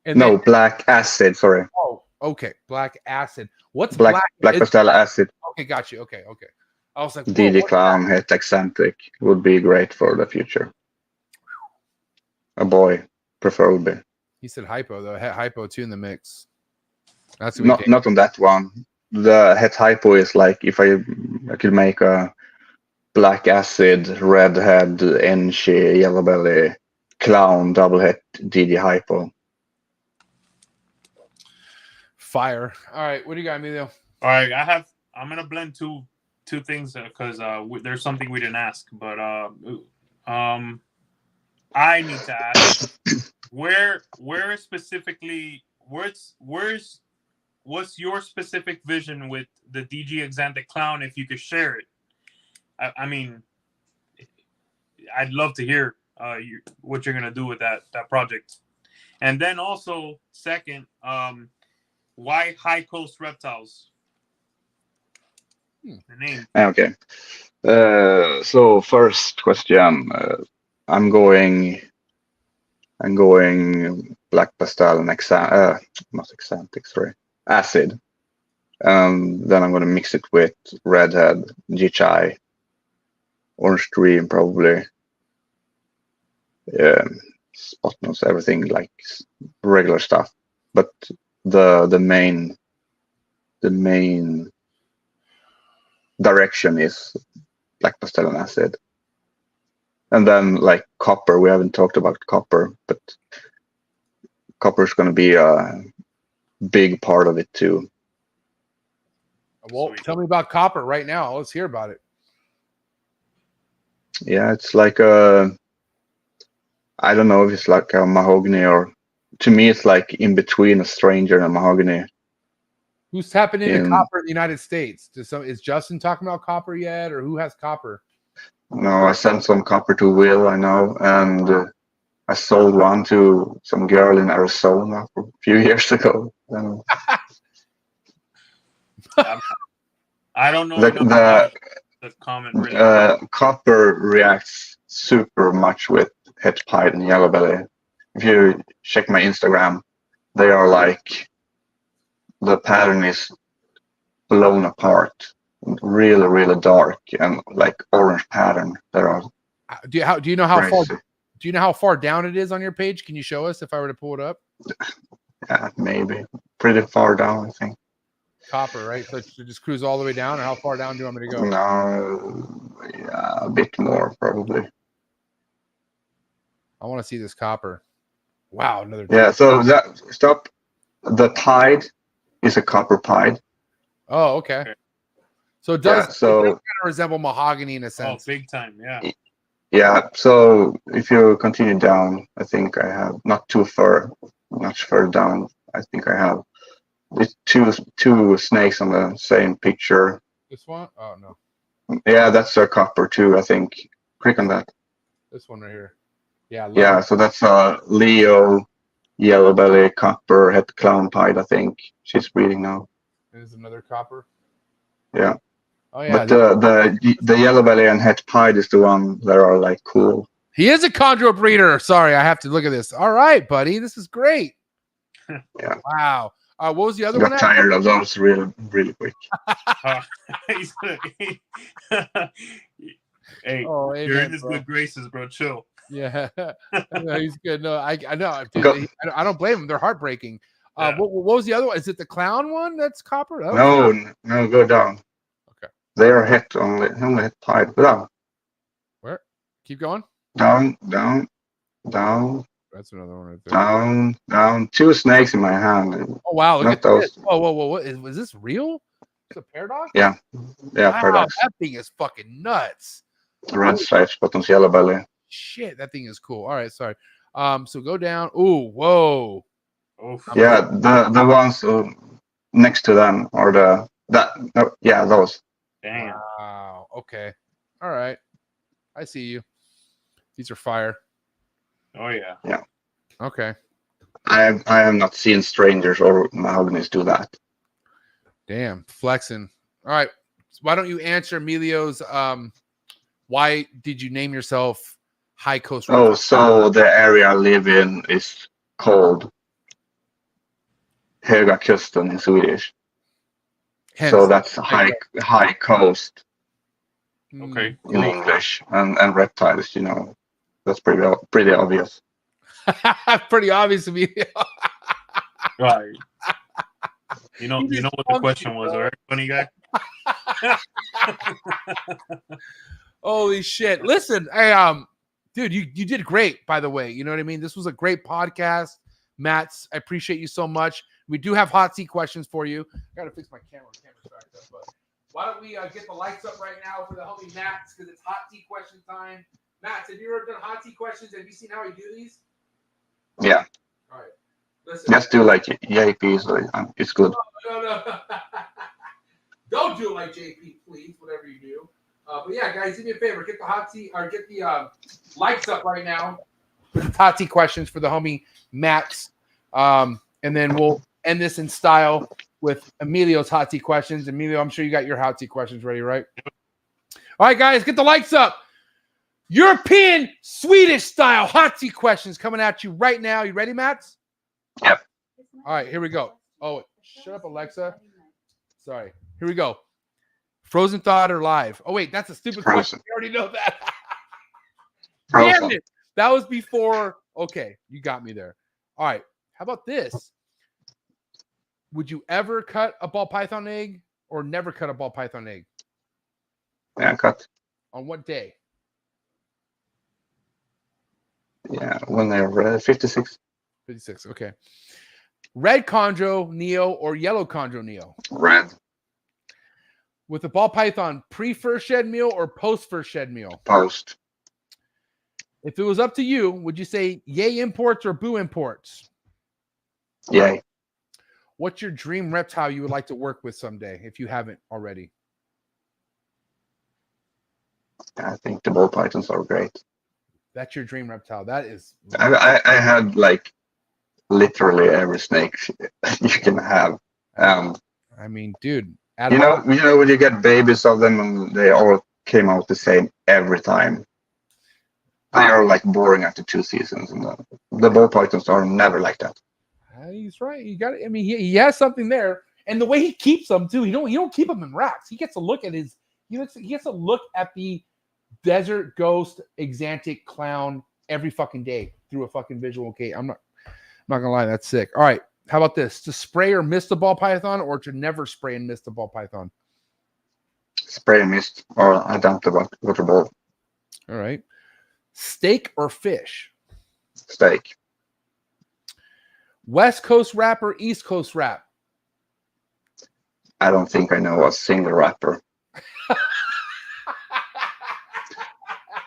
and no, then, black acid. Sorry. Oh, okay, black acid. What's black pastel acid? Okay, got you. Okay. I was like, DD clown hit eccentric would be great for the future. A boy, preferably. He said hypo though. Hypo too in the mix. That's not on that one. The het hypo is like if I could make a black acid, redhead, Enchi, yellow belly, clown, double hit, DD hypo. Fire. All right, what do you got, Emilio? All right, I'm gonna blend two things because there's something we didn't ask, but I need to ask where specifically what's your specific vision with the DG Exantic Clown, if you could share it? I mean, I'd love to hear what you're gonna do with that project. And then also, second, why High Coast Reptiles? The name. Okay. So first question, I'm going black pastel and not eccentric, sorry, acid. Then I'm going to mix it with redhead, GHI, orange dream, probably. Spot nose, everything like regular stuff. But the main direction is black pastel and acid. And then like copper, we haven't talked about copper, but copper is going to be a big part of it too. Well, tell me about copper right now. Let's hear about it. Yeah, it's like I don't know if it's like a mahogany, or to me it's like in between a stranger and a mahogany. Who's tapping into copper in the United States? Is Justin talking about copper yet, or who has copper? No, I sent some copper to Will, I know, and I sold one to some girl in Arizona a few years ago. And I don't know the comment really. Copper reacts super much with het pied and yellow belly. If you check my Instagram, they are like, the pattern is blown apart, really, really dark and like orange pattern. There are. Do you know how far? crazy. Do you know how far down it is on your page? Can you show us if I were to pull it up? Yeah, maybe pretty far down, I think. Copper, right? So just cruise all the way down, or how far down do you want me to go? No, yeah, a bit more probably. I want to see this copper. Wow, another. Yeah, so that stop. The pied is a copper pied. Oh, okay. So it does, Yeah, so it does kind of resemble mahogany in a Oh, sense. big time. Yeah. yeah, so if you continue down, I think I have not too far, much further down. I think I have two snakes on the same picture. This one? Oh no, Yeah, that's a copper too. I think. Click on that. this one right here. Yeah. Yeah, so that's a Leo, yellow belly, copper, het clown pied. I think she's breeding now. There's another copper. Yeah. Oh yeah. But the yellow belly and het pied is the one that are like cool. He is a chondro breeder. Sorry, I have to look at this. All right, buddy, this is great. Yeah. Wow. What was the other Got one? tired of those really, really quick. Hey, Oh, you're amen, in his bro. good graces, bro. Chill. Yeah, no, he's good. No, I know. Dude, Go- I don't blame him. They're heartbreaking. Yeah. What was the other one? Is it the clown one? That's copper. That was- No, go down. Okay. They are het only het pied. Go down, Where? Keep going. down. That's another one right there. Down. Two snakes in my hand. Oh wow! Look Not at those. this. Whoa! What was this real? It's a paradox. Yeah, Wow, paradox. that thing is fucking nuts. Red stripes, buttons, yellow belly. Shit, that thing is cool. All right, sorry. So go down. Ooh, whoa. Oof. Yeah, the ones next to them are those. Damn. Wow. Okay. All right. I see you. These are fire. Oh yeah. Okay. I have not seen strangers or mahoganies do that. Damn. Flexing. All right. So why don't you answer Emilio's why did you name yourself High Coast Oh, Reptile? so the area I live in is called Höga Kusten in Swedish. Hence, So that's high coast Okay. in English, and reptiles. That's pretty obvious. pretty obvious, Emilio. Right. You know just what the punked question you, was, bro. all right, funny guy? Holy shit. Listen, hey, dude, you did great, by the way. You know what I mean? This was a great podcast. Mats, I appreciate you so much. We do have hot seat questions for you. Gotta fix my camera. Camera's backed up, but why don't we get the lights up right now for the homie Mats, because it's hot seat question time. Mats, have you ever done hot seat questions? Have you seen how I do these? Yeah, All right. Listen. just do like JP, so it's good. No. Don't do it like JP, please, whatever you do. But yeah, guys, do me a favor. Get the hot seat, or get the lights up right now for the hot seat questions for the homie Max. And then we'll end this in style with Emilio's hot seat questions. Emilio, I'm sure you got your hot seat questions ready, right? All right, guys, get the lights up. European, Swedish style hot seat questions coming at you right now. You ready, Max? Yep. All right, here we go. Oh, shut up, Alexa. Sorry. Here we go. Frozen thought or live? Oh, wait, that's a stupid question. Frozen. We already know that. Frozen. Damn it. That was before. Okay, you got me there. All right. How about this? Would you ever cut a ball python egg or never cut a ball python egg? Yeah, cut. On what day? Yeah, when they're 56. 56. Okay. Red chondro neo or yellow chondro neo? Red. With the ball python, pre-first shed meal or post-first shed meal? Post. If it was up to you, would you say yay imports or boo imports? Yay. What's your dream reptile you would like to work with someday, if you haven't already? I think the ball pythons are great. That's your dream reptile. That is. I had like literally every snake you can have. I mean, dude. You know when you get babies of them and they all came out the same every time. They are like boring after 2 seasons, and the ball pythons are never like that. He's right. You got it. I mean, he has something there, and the way he keeps them too. You don't keep them in racks. He gets to look at he gets to look at the desert ghost exantic clown every fucking day through a fucking visual gate. I'm not gonna lie, that's sick. All right, how about this? To spray or miss the ball python, or to never spray and miss the ball python? Spray and mist, or attempt the water ball. All right. Steak or fish? Steak. West Coast rap or East Coast rap? I don't think I know a single rapper.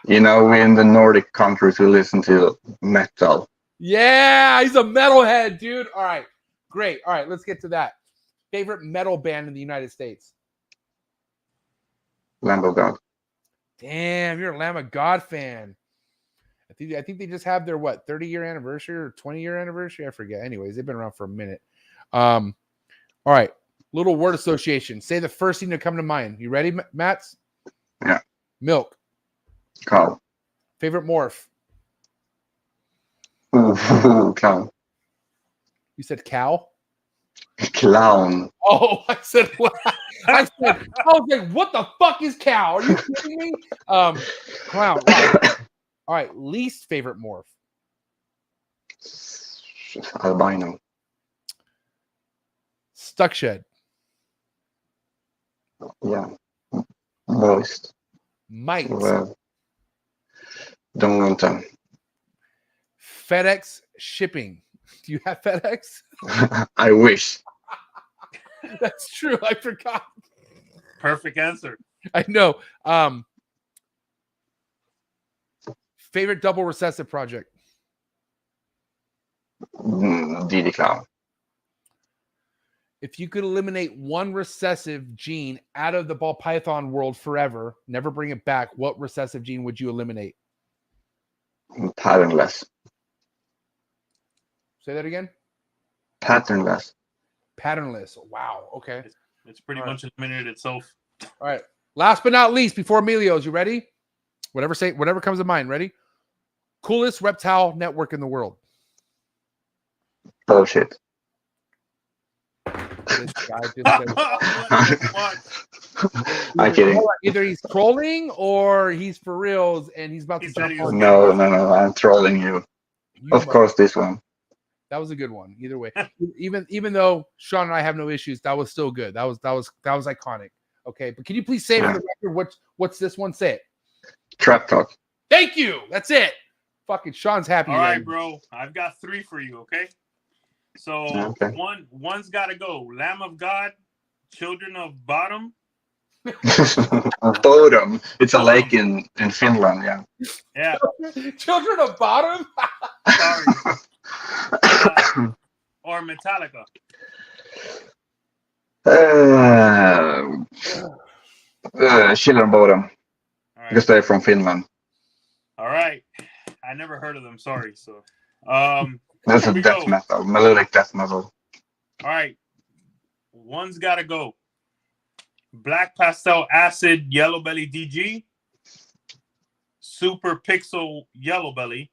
You know, we in the Nordic countries we listen to metal. Yeah, he's a metalhead, dude. All right, great. All right, let's get to that. Favorite metal band in the United States? Lamb of God. Damn, you're a Lamb of God fan. I think they just have their 30-year anniversary or 20-year anniversary. I forget. Anyways, they've been around for a minute. All right, little word association. Say the first thing to come to mind. You ready, Mats? Yeah. Milk. Cow. Favorite morph? Ooh, clown. You said cow? Clown. Oh, I said what? I was like, what the fuck is cow? Are you kidding me? Clown. Wow. All right, least favorite morph? Albino. Stuck shed. Yeah. Moist. Mites. Well, don't want them. FedEx shipping. Do you have FedEx? I wish. That's true. I forgot. Perfect answer. I know. Favorite double recessive project? DD Clown. If you could eliminate one recessive gene out of the ball python world forever, never bring it back, what recessive gene would you eliminate? Patternless. Say that again. Patternless. Patternless. Wow. Okay. It's pretty much eliminated itself. All right. Last but not least, before Emilio's, you ready? Whatever comes to mind. Ready? Coolest reptile network in the world. Bullshit. This guy just said, I'm kidding. either he's trolling or he's for reals and he's about to jump on. No. I'm trolling you. Of course, this one. That was a good one. Either way, even though Sean and I have no issues, that was still good. That was iconic. Okay, but can you please say for the record what's this one? Say it. Trap talk. Thank you. That's it. Fucking Sean's happy. All right, bro. I've got 3 for you. Okay. So Okay. one's got to go. Lamb of God, Children of Bottom. Bodom. It's a lake in Finland. Yeah. Yeah. Children of Bottom. Sorry. Or Metallica. Children Bodom. All right. Because they're from Finland. All right. I never heard of them. Sorry. So, That's here a we death go. metal, melodic death metal. All right. One's got to go. Black Pastel Acid Yellow Belly DG, Super Pixel Yellow Belly,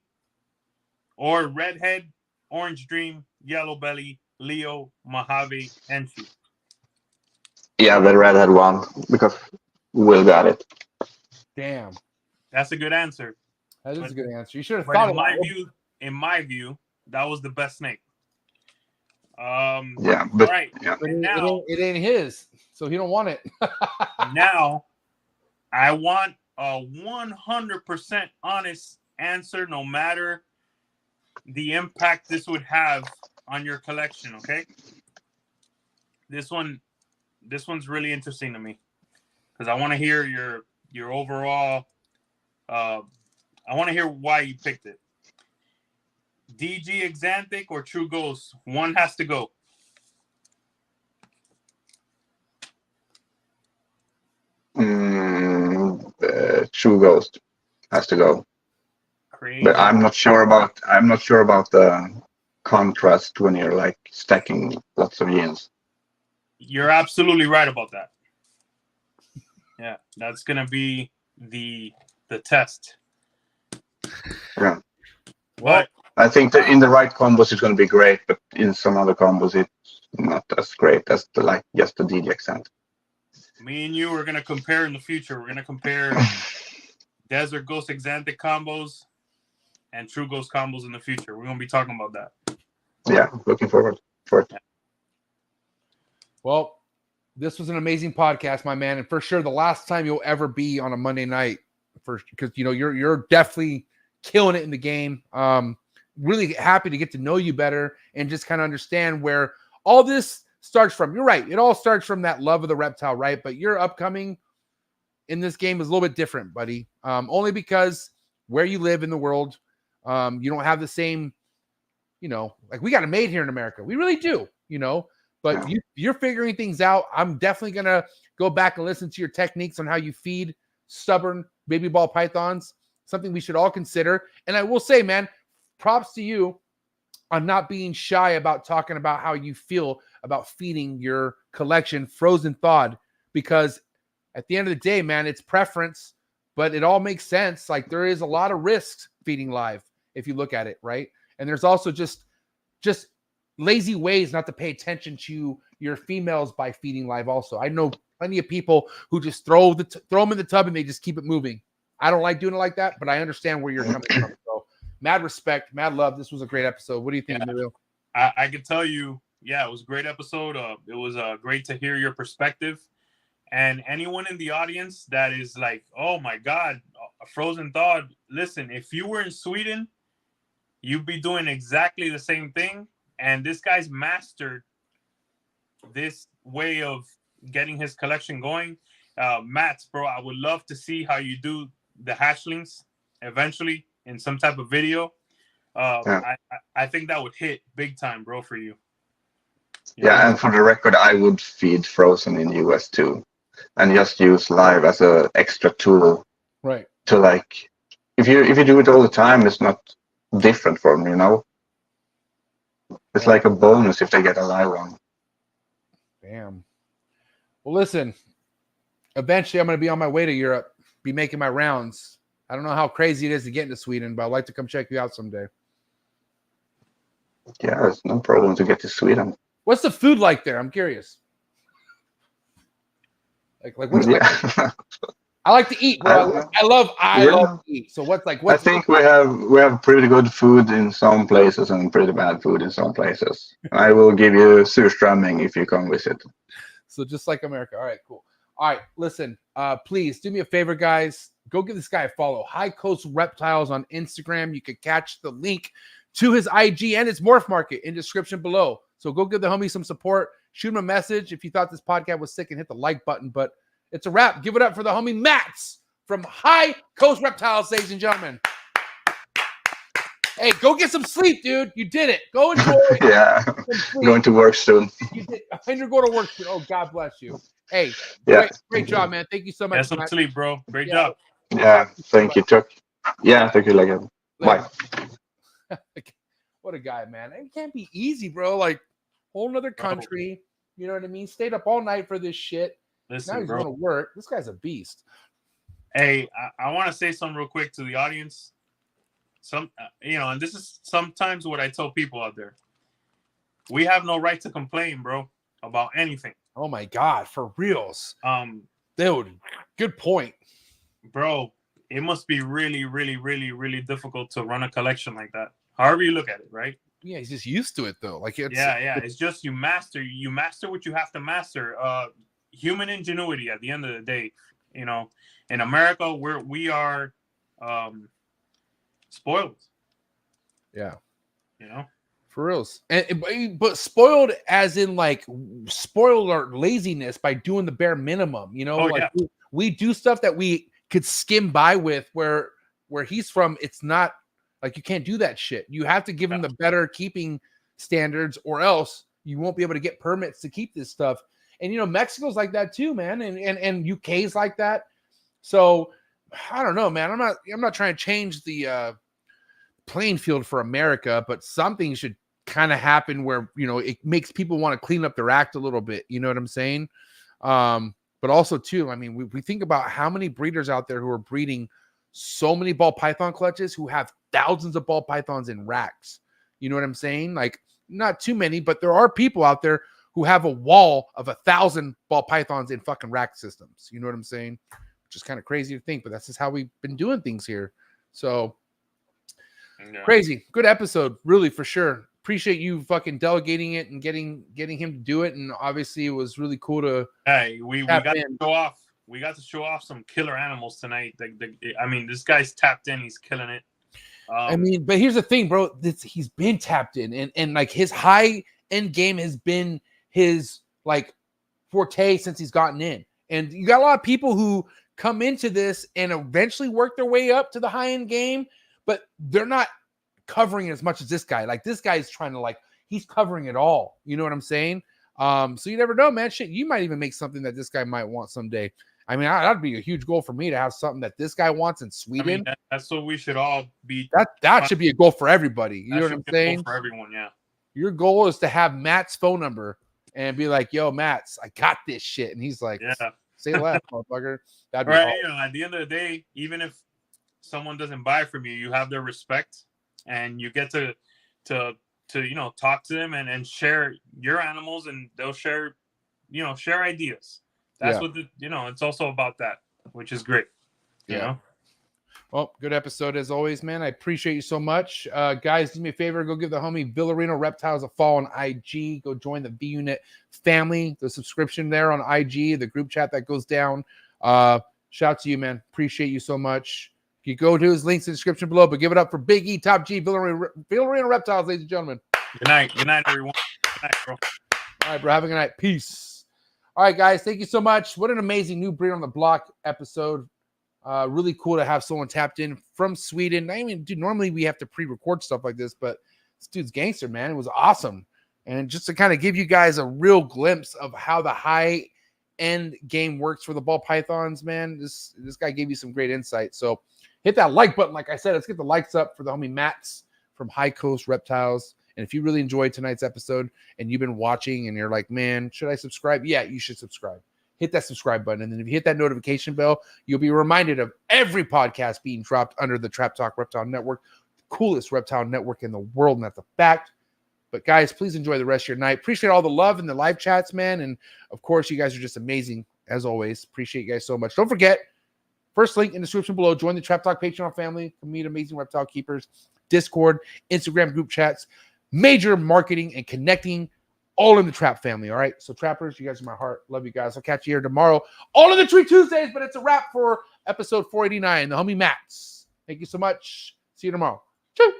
or Redhead Orange Dream Yellow Belly Leo Mojave Enchu. Yeah, the redhead one, because Will got it. Damn. That's a good answer. That is a good answer. You should have But thought in my view, that was the best snake. Yeah, but all right. yeah. But Now, it ain't his, so he don't want it. now, I want a 100% honest answer, no matter the impact this would have on your collection. Okay, this one's really interesting to me because I want to hear your overall. I want to hear why you picked it. DG Exanthic or True Ghost? One has to go. True Ghost has to go. Crazy. But I'm not sure about the contrast when you're like stacking lots of genes. You're absolutely right about that. Yeah, that's gonna be the test. Yeah. But I think that in the right combos it's going to be great, but in some other combos it's not as great as just the DG accent. me and you are gonna compare in the future. We're gonna compare Desert Ghost Exantic combos and True Ghost combos in the future. We're gonna be talking about that. Yeah, looking forward for it. Well, this was an amazing podcast, my man, and for sure the last time you'll ever be on a Monday night, because you're definitely killing it in the game. Really happy to get to know you better and just kind of understand where all this starts from. You're right; it all starts from that love of the reptile, right? But your upcoming in this game is a little bit different, buddy. Only because where you live in the world, you don't have the same, like we got it made here in America. We really do, but you're figuring things out. I'm definitely going to go back and listen to your techniques on how you feed stubborn baby ball pythons, something we should all consider. And I will say, man, props to you on not being shy about talking about how you feel about feeding your collection frozen thawed, because at the end of the day, man, it's preference, but it all makes sense. Like there is a lot of risks feeding live if you look at it, right? And there's also just lazy ways not to pay attention to your females by feeding live also. I know plenty of people who just throw them in the tub and they just keep it moving. I don't like doing it like that, but I understand where you're coming from. So mad respect, mad love. This was a great episode. What do you think, Emilio? I can tell you, it was a great episode. It was great to hear your perspective. And anyone in the audience that is like, oh my God, a frozen thawed, listen, if you were in Sweden, you'd be doing exactly the same thing. And this guy's mastered this way of getting his collection going. Mats, bro, I would love to see how you do the hatchlings eventually in some type of video. I think that would hit big time, bro, for you. Yeah, and for the record, I would feed frozen in US too, and just use live as a extra tool. Right. To like, if you do it all the time, it's not different for them, It's like a bonus if they get a live one. Damn. Well, listen, eventually I'm going to be on my way to Europe, be making my rounds. I don't know how crazy it is to get into Sweden, but I'd like to come check you out someday. Yeah, it's no problem to get to Sweden. What's the food like there? I'm curious. Like what's like? I like to eat, bro. I love to eat. So what's I think we have pretty good food in some places and pretty bad food in some places. I will give you surströmming if you come visit. So just like America. All right, cool. All right, listen, please do me a favor, guys. Go give this guy a follow. High Coast Reptiles on Instagram. You can catch the link to his IG and his morph market in description below. So go give the homie some support. Shoot him a message if you thought this podcast was sick and hit the like button. But it's a wrap. Give it up for the homie Mats from High Coast Reptiles, ladies and gentlemen. Hey, go get some sleep, dude. You did it. Go enjoy. Yeah, going to work soon. You did. And you're going to work soon. Oh, God bless you. Hey, great job, man. Thank you so much. Get some sleep, bro. Great job. Yeah, thank you, Chuck. Yeah, thank you, Legan. Bye. What a guy, man. It can't be easy, bro. Like, whole nother country. You know what I mean? Stayed up all night for this shit. Listen, now he's going to work. This guy's a beast. Hey, I want to say something real quick to the audience. And this is sometimes what I tell people out there. We have no right to complain, bro, about anything. Oh my God, for reals. Dude, good point. Bro, it must be really, really, really, really difficult to run a collection like that. However you look at it, right? Yeah, he's just used to it though. Like it's just you master what you have to master. Human ingenuity at the end of the day. In America, we are spoiled. Yeah. For reals. But spoiled as in like spoiled our laziness by doing the bare minimum, we do stuff that we could skim by with where he's from. It's not like you can't do that shit. You have to give him the better keeping standards or else you won't be able to get permits to keep this stuff. And, Mexico's like that too, man. And UK's like that. So I don't know, man. I'm not trying to change the playing field for America, but something should kind of happen where, it makes people want to clean up their act a little bit. You know what I'm saying? But also too, I mean, we think about how many breeders out there who are breeding so many ball python clutches who have thousands of ball pythons in racks. You know what I'm saying? Like, not too many, but there are people out there who have a wall of 1,000 ball pythons in fucking rack systems. You know what I'm saying? Which is kind of crazy to think, but that's just how we've been doing things here. So crazy. Good episode, really, for sure. Appreciate you fucking delegating it and getting him to do it. And obviously it was really cool to we got to show off. We got to show off some killer animals tonight. I mean, this guy's tapped in, he's killing it. I mean, but here's the thing, bro. He's been tapped in, and like his high end game has been his like forte since he's gotten in. And you got a lot of people who come into this and eventually work their way up to the high end game, but they're not covering as much as this guy. Like, this guy's trying to, like, he's covering it all. You know what I'm saying? So you never know, man. Shit, you might even make something that this guy might want someday. I mean, that'd be a huge goal for me to have something that this guy wants in Sweden. I mean, that's what we should all be. That should be a goal for everybody. You know what I'm saying? For everyone, yeah. Your goal is to have Matt's phone number and be like, "Yo, Matt's, I got this shit," and he's like, "Yeah, say less, motherfucker." That'd be right. You know, at the end of the day, even if someone doesn't buy from you, you have their respect, and you get to talk to them and share your animals, and they'll share ideas. That's what it's also about that, which is great. You know? Well, good episode as always, man. I appreciate you so much. Guys, do me a favor. Go give the homie Villarino Reptiles a follow on IG. Go join the V Unit family, the subscription there on IG, the group chat that goes down. Shout out to you, man. Appreciate you so much. You go to his links in the description below, but give it up for Big E, Top G, Villarino Reptiles, ladies and gentlemen. Good night. Good night, everyone. Good night, bro. All right, bro. Have a good night. Peace. All right, guys. Thank you so much. What an amazing new breed on the block episode. Really cool to have someone tapped in from Sweden. I mean, dude, normally we have to pre-record stuff like this, but this dude's gangster, man. It was awesome. And just to kind of give you guys a real glimpse of how the high-end game works for the ball pythons, man, this guy gave you some great insight. So hit that like button. Like I said, let's get the likes up for the homie Mats from High Coast Reptiles. And if you really enjoyed tonight's episode and you've been watching and you're like, man, should I subscribe? Yeah, you should subscribe. Hit that subscribe button. And then if you hit that notification bell, you'll be reminded of every podcast being dropped under the Trap Talk Reptile Network, the coolest reptile network in the world. And that's a fact. But guys, please enjoy the rest of your night. Appreciate all the love and the live chats, man. And of course, you guys are just amazing as always. Appreciate you guys so much. Don't forget, first link in the description below. Join the Trap Talk Patreon family. Meet amazing reptile keepers. Discord, Instagram group chats, major marketing and connecting, all in the Trap family. All right. So trappers, you guys are my heart. Love you guys. I'll catch you here tomorrow. All in the Tree Tuesdays, but it's a wrap for episode 489. The homie Mats. Thank you so much. See you tomorrow. Cheers.